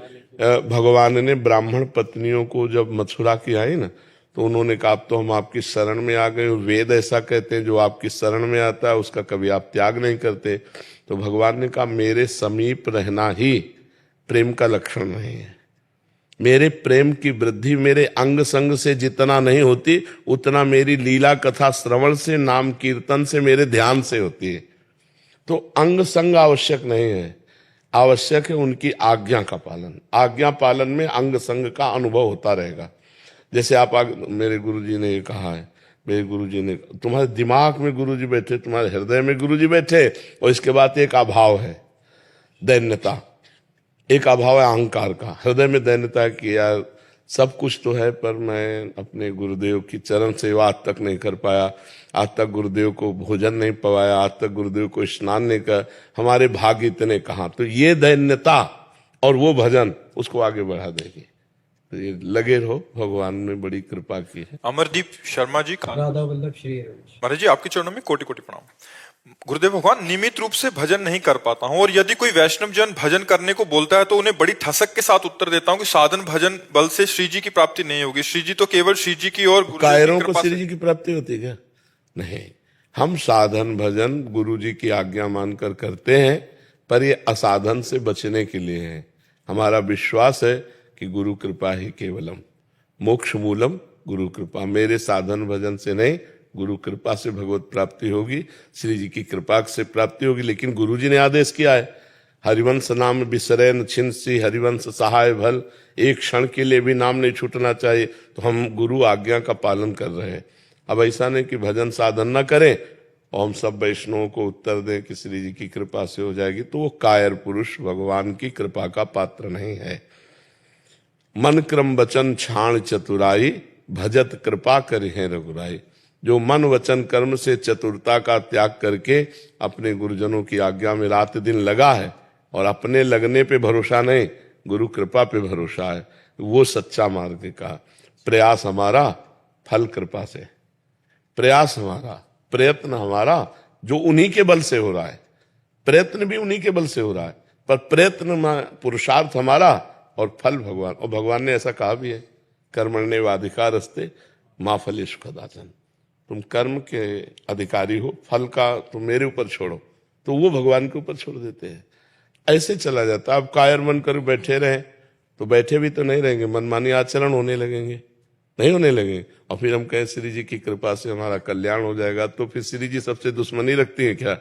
भगवान ने ब्राह्मण पत्नियों को जब मथुरा की आई ना, तो उन्होंने कहा अब तो हम आपकी शरण में आ गए। वेद ऐसा कहते हैं, जो आपकी शरण में आता है उसका कभी आप त्याग नहीं करते। तो भगवान ने कहा मेरे समीप रहना ही प्रेम का लक्षण नहीं है। मेरे प्रेम की वृद्धि मेरे अंग संग से जितना नहीं होती, उतना मेरी लीला कथा श्रवण से, नाम कीर्तन से, मेरे ध्यान से होती है। तो अंग संग आवश्यक नहीं है, आवश्यक है उनकी आज्ञा का पालन। आज्ञा पालन में अंग संग का अनुभव होता रहेगा। जैसे आप मेरे गुरुजी ने ये कहा है, मेरे गुरुजी ने, तुम्हारे दिमाग में गुरुजी बैठे, तुम्हारे हृदय में गुरुजी बैठे, और इसके बाद एक अभाव है दैन्यता, एक अभाव है अहंकार का। हृदय में दैन्यता की यार सब कुछ तो है, पर मैं अपने गुरुदेव की चरण सेवा आज तक नहीं कर पाया, आज तक गुरुदेव को भोजन नहीं पवाया, आज तक गुरुदेव को स्नान नहीं कर, हमारे भाग्य इतने कहाँ। तो ये दैन्यता और वो भजन उसको आगे बढ़ा देगी। तो ये लगे रहो, भगवान ने बड़ी कृपा की है। अमरदीप शर्मा जी, राधा वल्लभ श्री महाराज जी आपके चरणों में कोटि कोटि प्रणाम। गुरुदेव भगवान, नियमित रूप से भजन नहीं कर पाता हूं, और यदि कोई वैष्णव जन भजन करने को बोलता है तो उन्हें बड़ी ठसक के साथ उत्तर देता हूं कि साधन भजन बल से श्री जी की प्राप्ति नहीं होगी, श्री जी तो केवल श्री जी की और गुरु जी की कायरों को कृपा श्री से। जी की प्राप्ति होती है क्या? नहीं, हम साधन भजन गुरु जी की आज्ञा मानकर करते हैं, पर ये असाधन से बचने के लिए है। हमारा विश्वास है कि गुरु कृपा ही केवलम, मोक्ष मूलम गुरु कृपा। मेरे साधन भजन से नहीं, गुरु कृपा से भगवत प्राप्ति होगी, श्री जी की कृपा से प्राप्ति होगी। लेकिन गुरु जी ने आदेश किया है, हरिवंश नाम बिसरैन छिंसी, हरिवंश सहाय भल, एक क्षण के लिए भी नाम नहीं छूटना चाहिए। तो हम गुरु आज्ञा का पालन कर रहे हैं। अब ऐसा नहीं कि भजन साधन न करें और हम सब वैष्णवों को उत्तर दें कि श्री जी की कृपा से हो जाएगी, तो वो कायर पुरुष भगवान की कृपा का पात्र नहीं है। मन क्रम वचन छाण चतुराई, भजत कृपा करि है रघुराई। जो मन वचन कर्म से चतुरता का त्याग करके अपने गुरुजनों की आज्ञा में रात दिन लगा है, और अपने लगने पे भरोसा नहीं, गुरु कृपा पे भरोसा है, वो सच्चा मार्ग का। प्रयास हमारा, फल कृपा से। प्रयास हमारा, प्रयत्न हमारा जो उन्हीं के बल से हो रहा है, प्रयत्न भी उन्हीं के बल से हो रहा है, पर प्रयत्न में पुरुषार्थ हमारा और फल भगवान। और भगवान ने ऐसा कहा भी है, कर्मण्येवाधिकारस्ते मा फलेषु कदाचन। तुम कर्म के अधिकारी हो, फल का तुम मेरे ऊपर छोड़ो, तो वो भगवान के ऊपर छोड़ देते हैं। ऐसे चला जाता। अब कायर मन कर बैठे रहे तो बैठे भी तो नहीं रहेंगे, मनमानी आचरण होने लगेंगे, नहीं होने लगेंगे। और फिर हम कहें श्री जी की कृपा से हमारा कल्याण हो जाएगा, तो फिर श्री जी सबसे दुश्मनी रखती है क्या?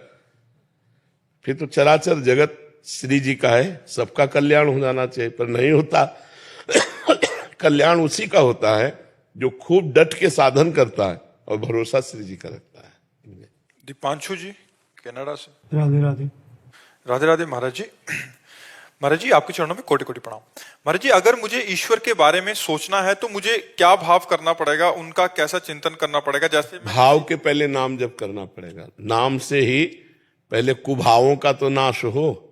फिर तो चराचर जगत श्री जी का है, सबका कल्याण हो जाना चाहिए, पर नहीं होता। कल्याण उसी का होता है जो खूब डट के साधन करता है और भरोसा श्री जी का रखता है। दीपांशु जी कनाडा से, राधे राधे। राधे राधे महाराज जी। महाराज जी आपके चरणों में कोटि कोटि प्रणाम। महाराज जी, अगर मुझे ईश्वर के बारे में सोचना है तो मुझे क्या भाव करना पड़ेगा, उनका कैसा चिंतन करना पड़ेगा? जैसे भाव के पहले नाम जप करना पड़ेगा, नाम से ही पहले कुभावों का तो नाश हो।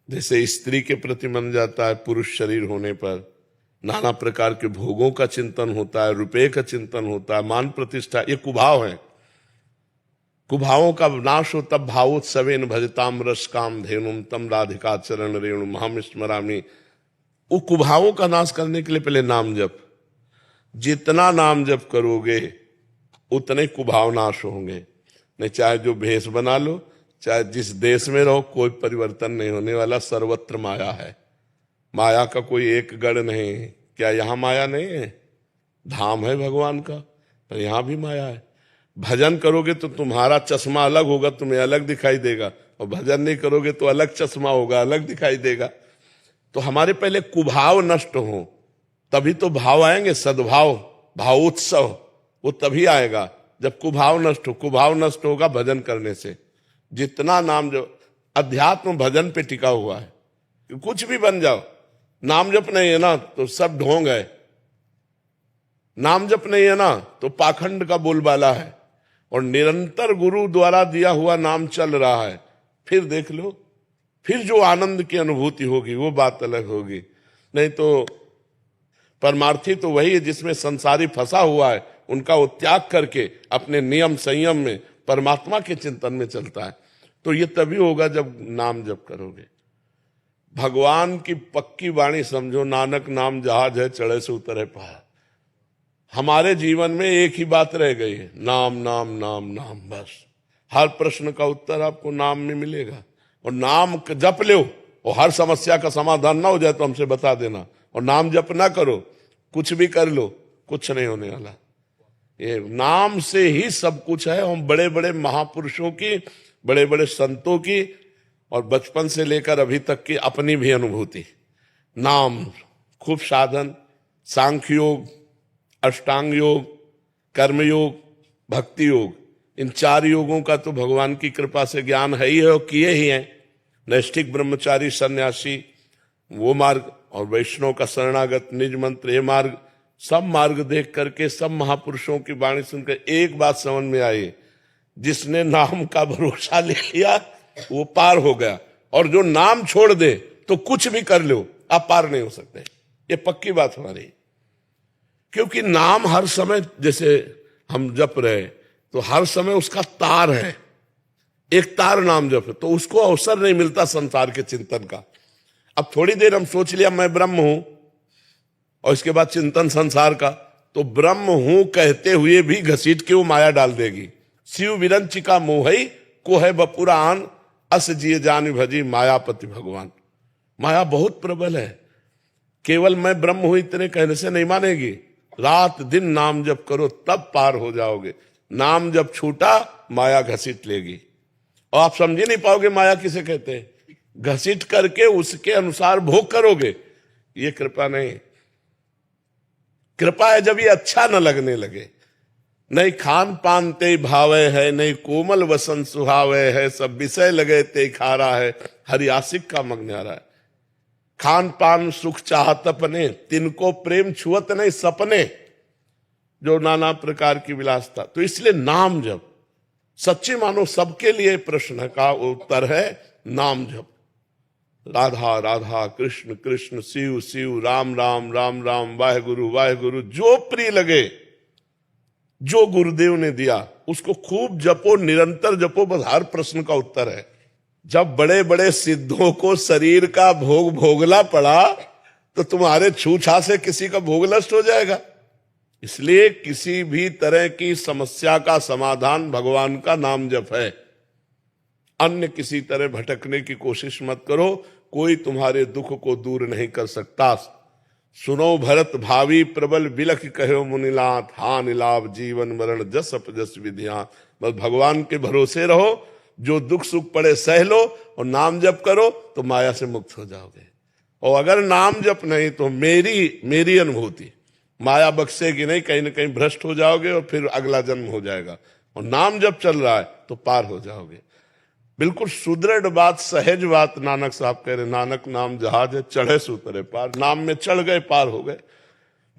जैसे स्त्री के प्रति मन जाता है, पुरुष शरीर होने पर नाना प्रकार के भोगों का चिंतन होता है, रुपये का चिंतन होता है, मान प्रतिष्ठा, ये कुभाव है। कुभावों का नाश हो तब भावोत्सवेन भजताम रस काम धेनुम तम राधिका चरण रेणु महम स्मरामि। वो कुभावों का नाश करने के लिए पहले नाम जप। जितना नाम जप करोगे उतने कुभाव नाश होंगे। नहीं चाहे जो भेष बना लो, चाहे जिस देश में रहो, कोई परिवर्तन नहीं होने वाला। सर्वत्र माया है, माया का कोई एक गढ़ नहीं है। क्या यहाँ माया नहीं है? धाम है भगवान का, पर यहाँ भी माया है। भजन करोगे तो तुम्हारा चश्मा अलग होगा, तुम्हें अलग दिखाई देगा, और भजन नहीं करोगे तो अलग चश्मा होगा, अलग दिखाई देगा। तो हमारे पहले कुभाव नष्ट हो, तभी तो भाव आएंगे। सद्भाव, भावोत्सव, वो तभी आएगा जब कुभाव नष्ट हो। कुभाव नष्ट होगा भजन करने से। जितना नाम जो अध्यात्म भजन पे टिका हुआ है, कुछ भी बन जाओ, नाम जप नहीं है ना तो सब ढोंग है। नाम जप नहीं है ना तो पाखंड का बोलबाला है। और निरंतर गुरु द्वारा दिया हुआ नाम चल रहा है, फिर देख लो, फिर जो आनंद की अनुभूति होगी वो बात अलग होगी। नहीं तो परमार्थी तो वही है जिसमें संसारी फंसा हुआ है, उनका वो त्याग करके अपने नियम संयम में परमात्मा के चिंतन में चलता है। तो ये तभी होगा जब नाम जप करोगे। भगवान की पक्की वाणी समझो, नानक नाम जहाज है चढ़े से उतरे पहाड़। हमारे जीवन में एक ही बात रह गई है, नाम नाम नाम नाम, बस। हर प्रश्न का उत्तर आपको नाम में मिलेगा। और नाम जप लो और हर समस्या का समाधान ना हो जाए तो हमसे बता देना। और नाम जप ना करो, कुछ भी कर लो, कुछ नहीं होने वाला। ये नाम से ही सब कुछ है। हम बड़े बड़े महापुरुषों की, बड़े बड़े संतों की और बचपन से लेकर अभी तक की अपनी भी अनुभूति, नाम खूब साधन, सांख्य योग, अष्टांग योग, कर्मयोग, भक्ति योग, इन 4 योगों का तो भगवान की कृपा से ज्ञान है ही है और किए ही हैं। नैष्ठिक ब्रह्मचारी सन्यासी वो मार्ग और वैष्णव का शरणागत निज मंत्र ये मार्ग, सब मार्ग देख करके सब महापुरुषों की वाणी सुनकर एक बात समझ में आई, जिसने नाम का भरोसा ले लिया वो पार हो गया, और जो नाम छोड़ दे तो कुछ भी कर लो आप पार नहीं हो सकते। ये पक्की बात हमारी, क्योंकि नाम हर समय, जैसे हम जप रहे तो हर समय उसका तार है, एक तार नाम जप है, तो उसको अवसर नहीं मिलता संसार के चिंतन का। अब थोड़ी देर हम सोच लिया मैं ब्रह्म हूं और इसके बाद चिंतन संसार का, तो ब्रह्म हूं कहते हुए भी घसीट के वो माया डाल देगी। शिव विरंचिका मोहई को है बपुरान, अस जिए जान भजी मायापति भगवान। माया बहुत प्रबल है, केवल मैं ब्रह्म हूं इतने कहने से नहीं मानेगी। रात दिन नाम जप करो तब पार हो जाओगे। नाम जब छूटा माया घसीट लेगी, और आप समझ ही नहीं पाओगे माया किसे कहते हैं। घसीट करके उसके अनुसार भोग करोगे, ये कृपा नहीं। कृपा है जब ये अच्छा न लगने लगे। नहीं खान पान ते भावे है, नहीं कोमल वसन सुहावे है, सब विषय लगे ते खारा है, हरि आशिक का मग्नारा है। खान पान सुख चाहत अपने, तिनको प्रेम छुअत नहीं सपने, जो नाना प्रकार की विलासता। तो इसलिए नाम जप सच्ची मानो सबके लिए प्रश्न का उत्तर है नाम जप। राधा राधा कृष्ण कृष्ण शिव शिव राम राम राम राम वाहेगुरु वाहेगुरु, जो प्रिय लगे, जो गुरुदेव ने दिया उसको खूब जपो, निरंतर जपो, बस हर प्रश्न का उत्तर है। जब बड़े बड़े सिद्धों को शरीर का भोग भोगना पड़ा तो तुम्हारे छूछा से किसी का भोग नष्ट हो जाएगा। इसलिए किसी भी तरह की समस्या का समाधान भगवान का नाम जप है। अन्य किसी तरह भटकने की कोशिश मत करो, कोई तुम्हारे दुख को दूर नहीं कर सकता। सुनो भरत भावी प्रबल बिलख कहो मुनिनाथ, हान लाभ जीवन मरण जस अपजस विधिया। बस भगवान के भरोसे रहो, जो दुख सुख पड़े सह लो और नाम जप करो तो माया से मुक्त हो जाओगे। और अगर नाम जप नहीं तो मेरी अनुभूति माया बख्शेगी नहीं, कहीं ना कहीं भ्रष्ट हो जाओगे और फिर अगला जन्म हो जाएगा। और नाम जब चल रहा है तो पार हो जाओगे। बिल्कुल सुदृढ़ बात, सहज बात नानक साहब कह रहे, नानक नाम जहाज है चढ़े सुतरे पार। नाम में चढ़ गए पार हो गए।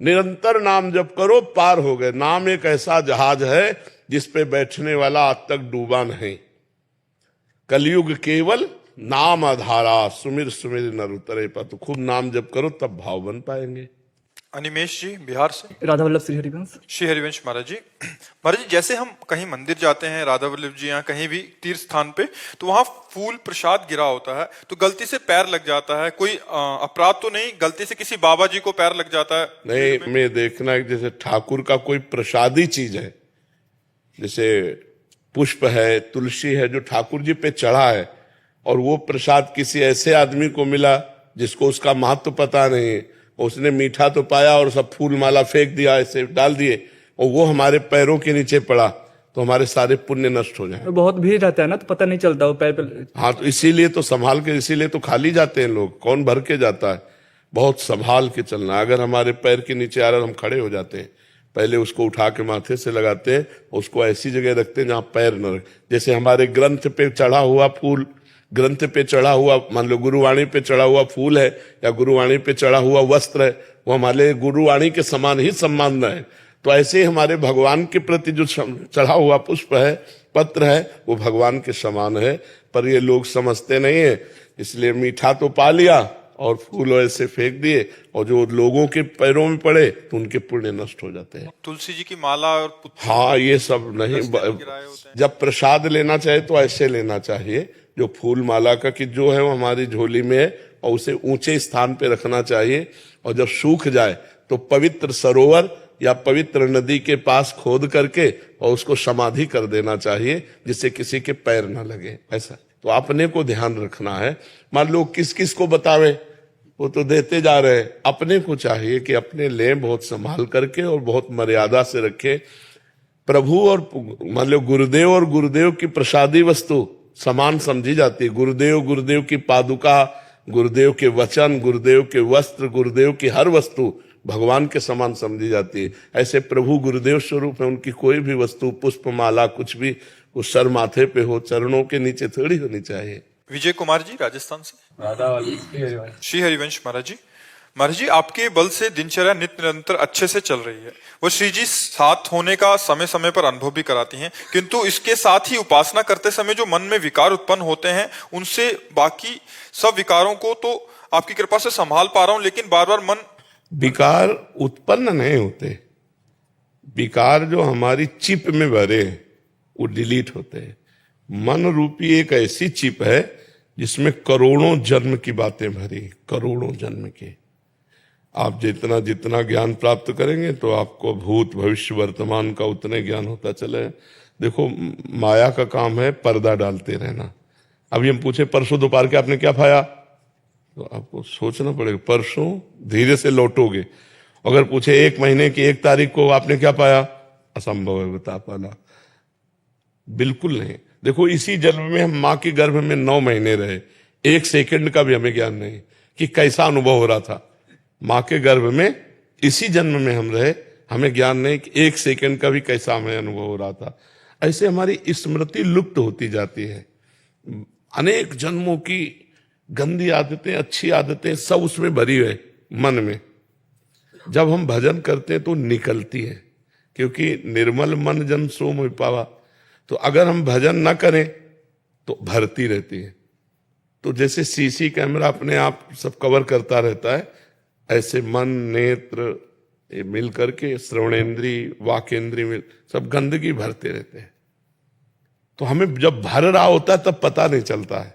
निरंतर नाम जप करो पार हो गए। नाम एक ऐसा जहाज है जिस पे बैठने वाला आज तक डूबा नहीं। कलयुग केवल नाम आधारा, सुमिर सुमिर नर उतरे पर। तो खूब नाम जप करो तब भाव बन पाएंगे। अनिमेश जी बिहार से। राधा वल्लभ श्री हरिवंश। श्री हरिवंश महाराज जी, जैसे हम कहीं मंदिर जाते हैं, राधा वल्लभ जी यहाँ कहीं भी तीर्थ स्थान पे, तो वहां फूल प्रसाद गिरा होता है, तो गलती से पैर लग जाता है। कोई अपराध तो नहीं, गलती से किसी बाबा जी को पैर लग जाता है? नहीं, मैं देखना है जैसे ठाकुर का कोई प्रसादी चीज है, जैसे पुष्प है, तुलसी है, जो ठाकुर जी पे चढ़ा है, और वो प्रसाद किसी ऐसे आदमी को मिला जिसको उसका महत्व पता नहीं, उसने मीठा तो पाया और सब फूल माला फेंक दिया, ऐसे डाल दिए, और वो हमारे पैरों के नीचे पड़ा, तो हमारे सारे पुण्य नष्ट हो जाए। बहुत भीड़ रहता है ना, तो पता नहीं चलता वो पैर पे। हाँ, तो इसीलिए तो संभाल के, इसीलिए तो खाली जाते हैं लोग, कौन भर के जाता है। बहुत संभाल के चलना। अगर हमारे पैर के नीचे आ रहा है, हम खड़े हो जाते हैं, पहले उसको उठा के माथे से लगाते हैं, उसको ऐसी जगह रखते हैं जहां पैर न रखे। जैसे हमारे ग्रंथ पे चढ़ा हुआ फूल, ग्रंथ पे चढ़ा हुआ, मान लो गुरुवाणी पे चढ़ा हुआ फूल है या गुरुवाणी पे चढ़ा हुआ वस्त्र है, वो हमारे गुरुवाणी के समान ही सम्मान है। तो ऐसे हमारे भगवान के प्रति जो चढ़ा हुआ पुष्प है, पत्र है, वो भगवान के समान है। पर ये लोग समझते नहीं है, इसलिए मीठा तो पा लिया और फूल ऐसे फेंक दिए, और जो लोगों के पैरों में पड़े तो उनके पुण्य नष्ट हो जाते हैं। तुलसी जी की माला और हाँ, ये सब नहीं। जब प्रसाद लेना चाहे तो ऐसे लेना चाहिए, जो फूल माला का कि जो है वो हमारी झोली में है, और उसे ऊंचे स्थान पे रखना चाहिए। और जब सूख जाए तो पवित्र सरोवर या पवित्र नदी के पास खोद करके और उसको समाधि कर देना चाहिए, जिससे किसी के पैर न लगे। ऐसा तो अपने को ध्यान रखना है। मान लो किस किस को बतावे, वो तो देते जा रहे हैं। अपने को चाहिए कि अपने लें बहुत संभाल करके और बहुत मर्यादा से रखे। प्रभु और मान लो गुरुदेव और गुरुदेव की प्रसादी वस्तु समान समझी जाती है। गुरुदेव, गुरुदेव की पादुका, गुरुदेव के वचन, गुरुदेव के वस्त्र, गुरुदेव की हर वस्तु भगवान के समान समझी जाती है। ऐसे प्रभु गुरुदेव स्वरूप है, उनकी कोई भी वस्तु, पुष्प माला, कुछ भी वो सर माथे पे हो, चरणों के नीचे थोड़ी होनी चाहिए। विजय कुमार जी राजस्थान से। श्री हरिवंश महाराज जी आपके बल से दिनचर्या नित्य निरंतर अच्छे से चल रही है। वो श्री जी साथ होने का समय समय पर अनुभव भी कराती हैं, किंतु इसके साथ ही उपासना करते समय जो मन में विकार उत्पन्न होते हैं, उनसे बाकी सब विकारों को तो आपकी कृपा से संभाल पा रहा हूं, लेकिन बार बार मन। विकार उत्पन्न नहीं होते, विकार जो हमारी चिप में भरे वो डिलीट होते हैं। मन रूपी एक ऐसी चिप है जिसमें करोड़ों जन्म की बातें भरी, करोड़ों जन्म की। आप जितना जितना ज्ञान प्राप्त करेंगे तो आपको भूत भविष्य वर्तमान का उतने ज्ञान होता चले। देखो माया का काम है पर्दा डालते रहना। अभी हम पूछे परसों दोपहर के आपने क्या खाया, तो आपको सोचना पड़ेगा परसों धीरे से लौटोगे। अगर पूछे 1 महीने की 1 तारीख को आपने क्या पाया, असंभव है बता पाना, बिल्कुल नहीं। देखो इसी जन्म में हम माँ के गर्भ में 9 महीने रहे, 1 सेकंड का भी हमें ज्ञान नहीं कि कैसा अनुभव हो रहा था। माँ के गर्भ में इसी जन्म में हम रहे, हमें ज्ञान नहीं कि 1 सेकंड का भी कैसा हमें अनुभव हो रहा था। ऐसे हमारी स्मृति लुप्त होती जाती है। अनेक जन्मों की गंदी आदतें, अच्छी आदतें सब उसमें भरी हुए मन में। जब हम भजन करते हैं तो निकलती है, क्योंकि निर्मल मन जन सो मोहि पावा। तो अगर हम भजन ना करें तो भरती रहती है। तो जैसे सीसी कैमरा अपने आप सब कवर करता रहता है, ऐसे मन, नेत्र मिल करके, श्रवणेंद्री, वाकेंद्री मिल सब गंदगी भरते रहते हैं। तो हमें जब भर रहा होता है तब पता नहीं चलता है।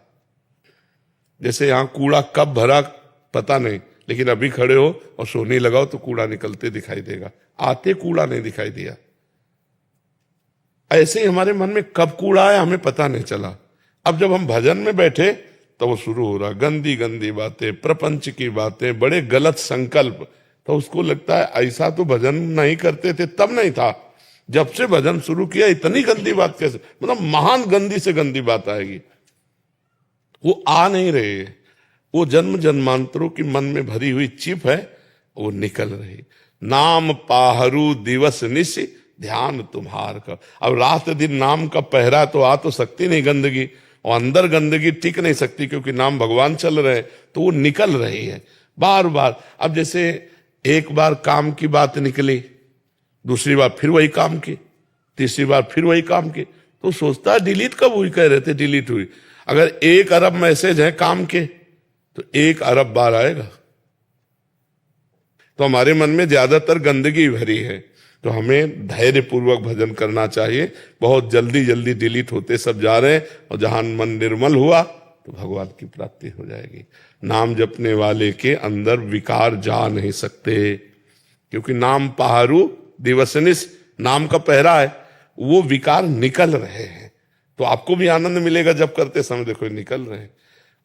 जैसे यहां कूड़ा कब भरा पता नहीं, लेकिन अभी खड़े हो और सोनी लगाओ तो कूड़ा निकलते दिखाई देगा, आते कूड़ा नहीं दिखाई दिया। ऐसे ही हमारे मन में कब कूड़ा आया हमें पता नहीं चला। अब जब हम भजन में बैठे तो वो शुरू हो रहा, गंदी गंदी बातें, प्रपंच की बातें, बड़े गलत संकल्प। तो उसको लगता है ऐसा तो भजन नहीं करते थे तब नहीं था, जब से भजन शुरू किया इतनी गंदी बात कैसे, मतलब महान गंदी से गंदी बात आएगी। वो आ नहीं रहे, वो जन्म जन्मांतरों की मन में भरी हुई चिप है, वो निकल रही। नाम पाहरू दिवस निश ध्यान तुम्हार का। अब रात दिन नाम का पहरा तो आ तो सकती नहीं गंदगी, और अंदर गंदगी टिक नहीं सकती, क्योंकि नाम भगवान चल रहे हैं, तो वो निकल रही है बार बार। अब जैसे एक बार काम की बात निकली, दूसरी बार फिर वही काम की, तीसरी बार फिर वही काम की, तो सोचता है डिलीट कब हुई, कह रहे थे डिलीट हुई। अगर 1 अरब मैसेज है काम के तो 1 अरब बार आएगा। तो हमारे मन में ज्यादातर गंदगी भरी है, तो हमें धैर्य पूर्वक भजन करना चाहिए। बहुत जल्दी जल्दी डिलीट होते सब जा रहे हैं, और जहां मन निर्मल हुआ तो भगवान की प्राप्ति हो जाएगी। नाम जपने वाले के अंदर विकार जा नहीं सकते, क्योंकि नाम पहारू दिवसनिस, नाम का पहरा है, वो विकार निकल रहे हैं। तो आपको भी आनंद मिलेगा जब करते समय, देखो निकल रहे हैं।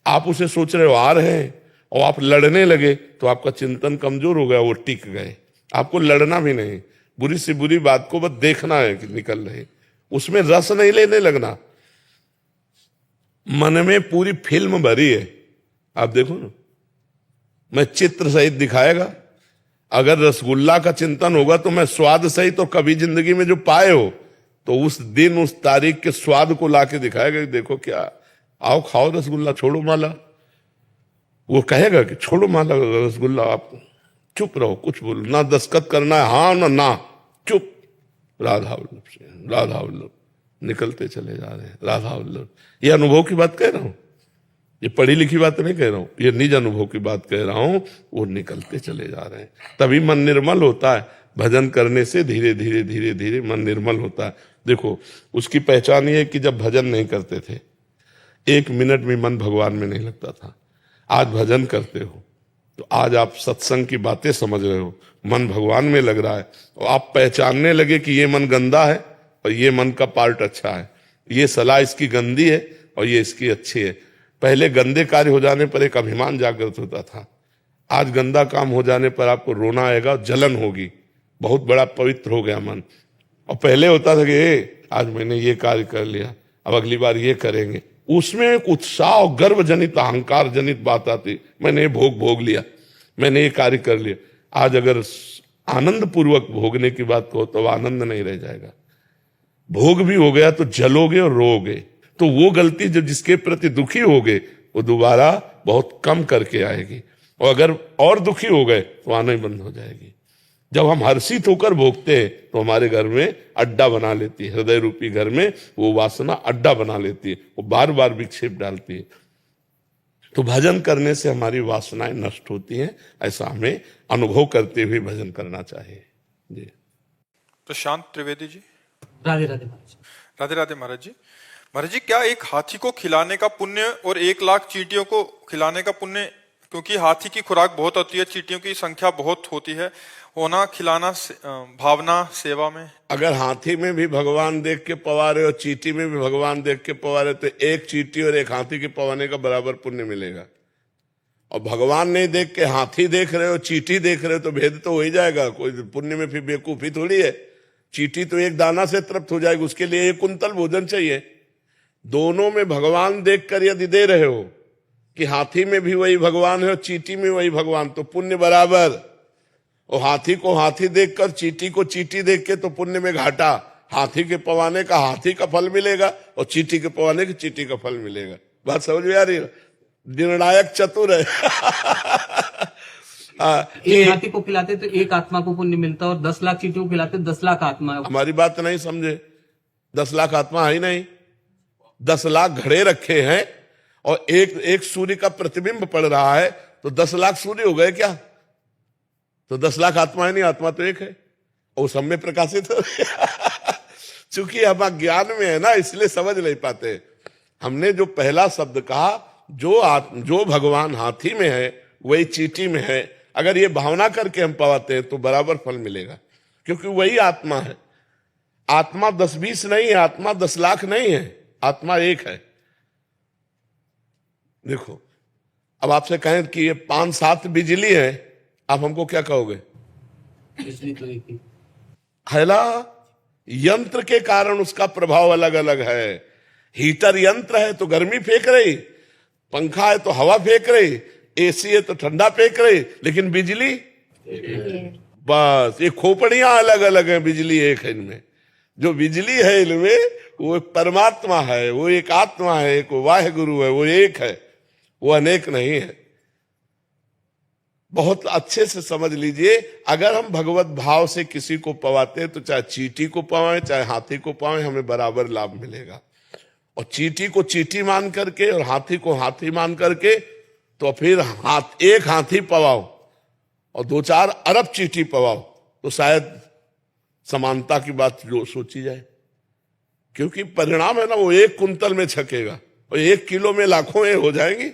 आप उसे सोच रहे हो आ रहे हैं और आप लड़ने लगे तो आपका चिंतन कमजोर हो गया, वो टिक गए। आपको लड़ना भी नहीं, बुरी से बुरी बात को बस देखना है कि निकल रहे, उसमें रस नहीं लेने लगना। मन में पूरी फिल्म भरी है, आप देखो ना, मैं चित्र सहित दिखाएगा। अगर रसगुल्ला का चिंतन होगा तो मैं स्वाद सहित, तो कभी जिंदगी में जो पाए हो तो उस दिन उस तारीख के स्वाद को लाके दिखाएगा कि देखो क्या, आओ खाओ रसगुल्ला, छोड़ो माला। वो कहेगा कि छोड़ो माला रसगुल्ला, आप चुप रहो, कुछ बोलो ना, दस्तखत करना है हाँ ना, चुप। राधा वल्लभ से राधा वल्लभ निकलते चले जा रहे हैं, राधा वल्लभ। ये अनुभव की बात कह रहा हूं, ये पढ़ी लिखी बात नहीं कह रहा हूं, ये निज अनुभव की बात कह रहा हूं। वो निकलते चले जा रहे हैं, तभी मन निर्मल होता है। भजन करने से धीरे धीरे धीरे धीरे मन निर्मल होता है। देखो उसकी पहचान ये है कि जब भजन नहीं करते थे 1 मिनट भी मन भगवान में नहीं लगता था। आज भजन करते हो तो आज आप सत्संग की बातें समझ रहे हो, मन भगवान में लग रहा है, और आप पहचानने लगे कि ये मन गंदा है और ये मन का पार्ट अच्छा है, ये सलाह इसकी गंदी है और ये इसकी अच्छी है। पहले गंदे कार्य हो जाने पर एक अभिमान जागृत होता था, आज गंदा काम हो जाने पर आपको रोना आएगा, जलन होगी, बहुत बड़ा पवित्र हो गया मन। और पहले होता था कि आज मैंने ये कार्य कर लिया, अब अगली बार ये करेंगे, उसमें एक उत्साह और गर्व जनित अहंकार जनित बात आती, मैंने ये भोग लिया, मैंने ये कार्य कर लिया। आज अगर आनंद पूर्वक भोगने की बात कहो तो आनंद नहीं रह जाएगा, भोग भी हो गया तो जलोगे और रोगे। तो वो गलती जो जिसके प्रति दुखी होगे वो दोबारा बहुत कम करके आएगी, और अगर और दुखी हो गए तो आना ही बंद हो जाएगी। जब हम हर्षित होकर भोगते हैं तो हमारे घर में अड्डा बना लेती है, हृदय रूपी घर में वो वासना अड्डा बना लेती है, वो बार बार विक्षेप डालती है। तो भजन करने से हमारी वासनाएं नष्ट होती हैं, ऐसा हमें अनुभव करते हुए भजन करना चाहिए जी। प्रशांत त्रिवेदी जी। राधे राधे महाराज। राधे राधे महाराज जी। महाराज जी, क्या एक हाथी को खिलाने का पुण्य और 1 लाख चींटियों को खिलाने का पुण्य, क्योंकि हाथी की खुराक बहुत होती है, चींटियों की संख्या बहुत होती है, होना खिलाना भावना सेवा में? अगर हाथी में भी भगवान देख के पवारे और चींटी में भी भगवान देख के पवारे तो एक चींटी और एक हाथी के पवाने का बराबर पुण्य मिलेगा। और भगवान नहीं देख के हाथी देख रहे हो, चींटी देख रहे हो तो भेद तो हो ही जाएगा, कोई पुण्य में फिर बेवकूफी थोड़ी है। चींटी तो एक दाना से तृप्त हो जाएगी, उसके लिए 1 कुंतल भोजन चाहिए। दोनों में भगवान देखकर यदि दे रहे हो कि हाथी में भी वही भगवान है और चींटी में वही भगवान, तो पुण्य बराबर। और हाथी को हाथी देखकर चींटी को चींटी देख के तो पुण्य में घाटा, हाथी के पवाने का हाथी का फल मिलेगा और चींटी के पवाने के चींटी का फल मिलेगा। बात समझ में आ रही है? निर्णायक चतुर है। एक हाथी को खिलाते तो 1 आत्मा को पुण्य मिलता, और 10 लाख चींटियों को खिलाते 10 लाख आत्मा। हमारी बात नहीं समझे, 10 लाख आत्मा है ही नहीं, 10 लाख घड़े रखे हैं और एक सूर्य का प्रतिबिंब पड़ रहा है, तो 10 लाख सूर्य हो गए क्या? तो 10 लाख आत्मा है नहीं, आत्मा तो एक है, और सब में प्रकाशित हो। चूंकि हम अज्ञान में है ना, इसलिए समझ नहीं पाते। हमने जो पहला शब्द कहा, जो भगवान हाथी में है वही चींटी में है, अगर ये भावना करके हम पाते हैं तो बराबर फल मिलेगा, क्योंकि वही आत्मा है। आत्मा 10-20 नहीं है, आत्मा 10 लाख नहीं है, आत्मा एक है। देखो, अब आपसे कहें कि ये 5-7 बिजली है, आप हमको क्या कहोगे? बिजली तो एक ही है ना, यंत्र के कारण उसका प्रभाव अलग अलग है। हीटर यंत्र है तो गर्मी फेंक रही, पंखा है तो हवा फेंक रही, एसी है तो ठंडा फेंक रही, लेकिन बिजली बस, ये खोपड़ियां अलग अलग हैं, बिजली एक है इनमें। जो बिजली है इनमें वो एक परमात्मा है, वो एक आत्मा है, एक वाहे गुरु है, वो एक है, वो अनेक नहीं है। बहुत अच्छे से समझ लीजिए, अगर हम भगवत भाव से किसी को पवाते हैं तो चाहे चींटी को पवाएं चाहे हाथी को पवाएं, हमें बराबर लाभ मिलेगा। और चींटी को चींटी मान करके और हाथी को हाथी मान करके, तो फिर एक हाथी पवाओ और 2-4 अरब चींटी पवाओ तो शायद समानता की बात जो सोची जाए, क्योंकि परिणाम है ना, वो 1 कुंतल में छकेगा और 1 किलो में लाखों हो जाएंगी,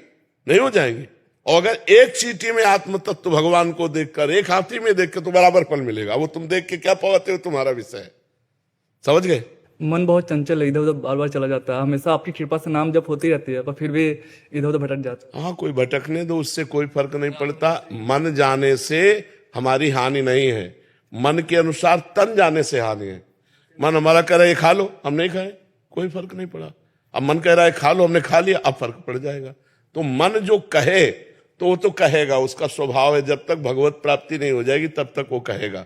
नहीं हो जाएंगी। और अगर एक चींटी में आत्म तत्व भगवान को देखकर, एक हाथी में देखकर, तो बराबर फल मिलेगा। वो तुम देख के क्या पाते हो, तुम्हारा विषय है। समझ गए? मन बहुत चंचल है, इधर उधर बार बार चला जाता है, हमेशा आपकी कृपा से नाम जप होती रहती है, पर फिर भी इधर उधर भटक जाता है। हाँ, कोई भटकने दो, उससे कोई फर्क नहीं पड़ता। मन जाने से हमारी हानि नहीं है, मन के अनुसार तन जाने से हानि है। मन हमारा कह रहा है खा लो, हम नहीं खाए, कोई फर्क नहीं पड़ा। अब मन कह रहा है खा लो, हमने खा लिया, अब फर्क पड़ जाएगा। तो मन जो कहे तो वो तो कहेगा, उसका स्वभाव है। जब तक भगवत प्राप्ति नहीं हो जाएगी तब तक वो कहेगा।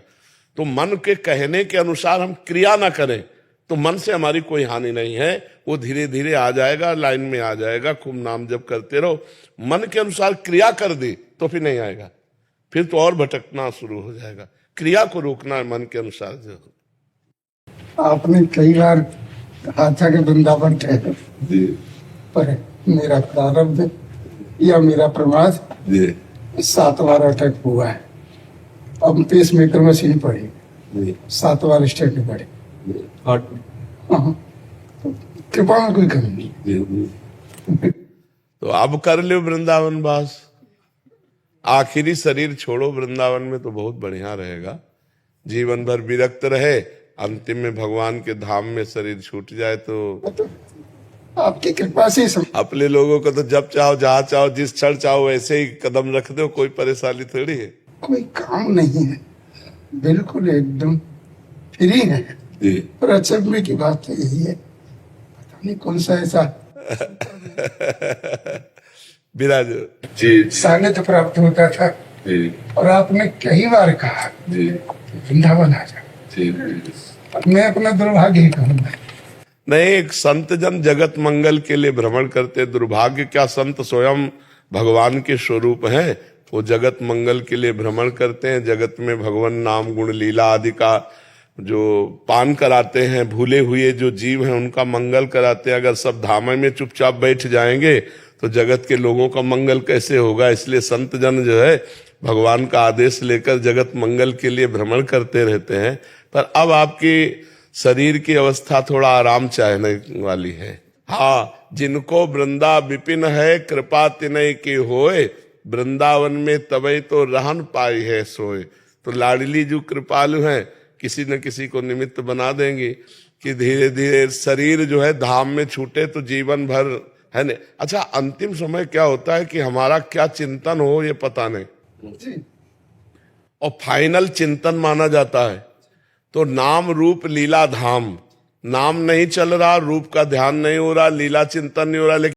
तो मन के कहने के अनुसार हम क्रिया ना करें तो मन से हमारी कोई हानि नहीं है, वो धीरे धीरे आ जाएगा, लाइन में आ जाएगा। खूब नाम जप करते रहो, मन के अनुसार क्रिया कर दी तो फिर नहीं आएगा, फिर तो और भटकना शुरू हो जाएगा। क्रिया को रोकना है मन के अनुसार। जो आपने कई बार कहा था कि वृंदावन ठहर, पर मेरा प्रारब्ध या मेरा प्रवास 7 बार अटक हुआ है। अब पेस मेकर मशीन पड़ी, 7 बार स्टेट पड़ी। हाँ, तो कृपा में कोई कमी नहीं। तो अब कर लो वृंदावन वास, आखिरी शरीर छोड़ो वृंदावन में तो बहुत बढ़िया रहेगा। जीवन भर विरक्त रहे, अंतिम में भगवान के धाम में शरीर छूट जाए तो आपकी कृपा से अपने लोगों को तो जब चाहो जहां चाहो जिस क्षण चाहो वैसे ही कदम रख दो, कोई परेशानी थोड़ी है। कोई काम नहीं है, बिल्कुल एकदम फ्री है। और अचंभे की बात तो यही है, पता नहीं कौन सा ऐसा विराज सानिध्य प्राप्त होता था। और आपने कई बार कहा वृंदावन आ जा, मैं अपना दुर्भाग्य ही कहूंगा। नहीं, एक संत जन जगत मंगल के लिए भ्रमण करते, दुर्भाग्य क्या, संत स्वयं भगवान के स्वरूप हैं, वो जगत मंगल के लिए भ्रमण करते हैं, जगत में भगवान नाम गुण लीला आदि का जो पान कराते हैं, भूले हुए जो जीव हैं उनका मंगल कराते हैं। अगर सब धामे में चुपचाप बैठ जाएंगे तो जगत के लोगों का मंगल कैसे होगा? इसलिए संत जन जो है भगवान का आदेश लेकर जगत मंगल के लिए भ्रमण करते रहते हैं। पर अब आपकी शरीर की अवस्था थोड़ा आराम चाहने वाली है। हाँ, जिनको वृंदा विपिन है, कृपा तिनय की होए, वृंदावन में तबई तो रहन पाई है सोए। तो लाडली जो कृपालु हैं, किसी न किसी को निमित्त बना देंगी कि धीरे धीरे शरीर जो है धाम में छूटे तो जीवन भर है न। अच्छा, अंतिम समय क्या होता है कि हमारा क्या चिंतन हो ये पता नहीं, और फाइनल चिंतन माना जाता है तो नाम रूप लीला धाम। नाम नहीं चल रहा, रूप का ध्यान नहीं हो रहा, लीला चिंतन नहीं हो रहा, लेकिन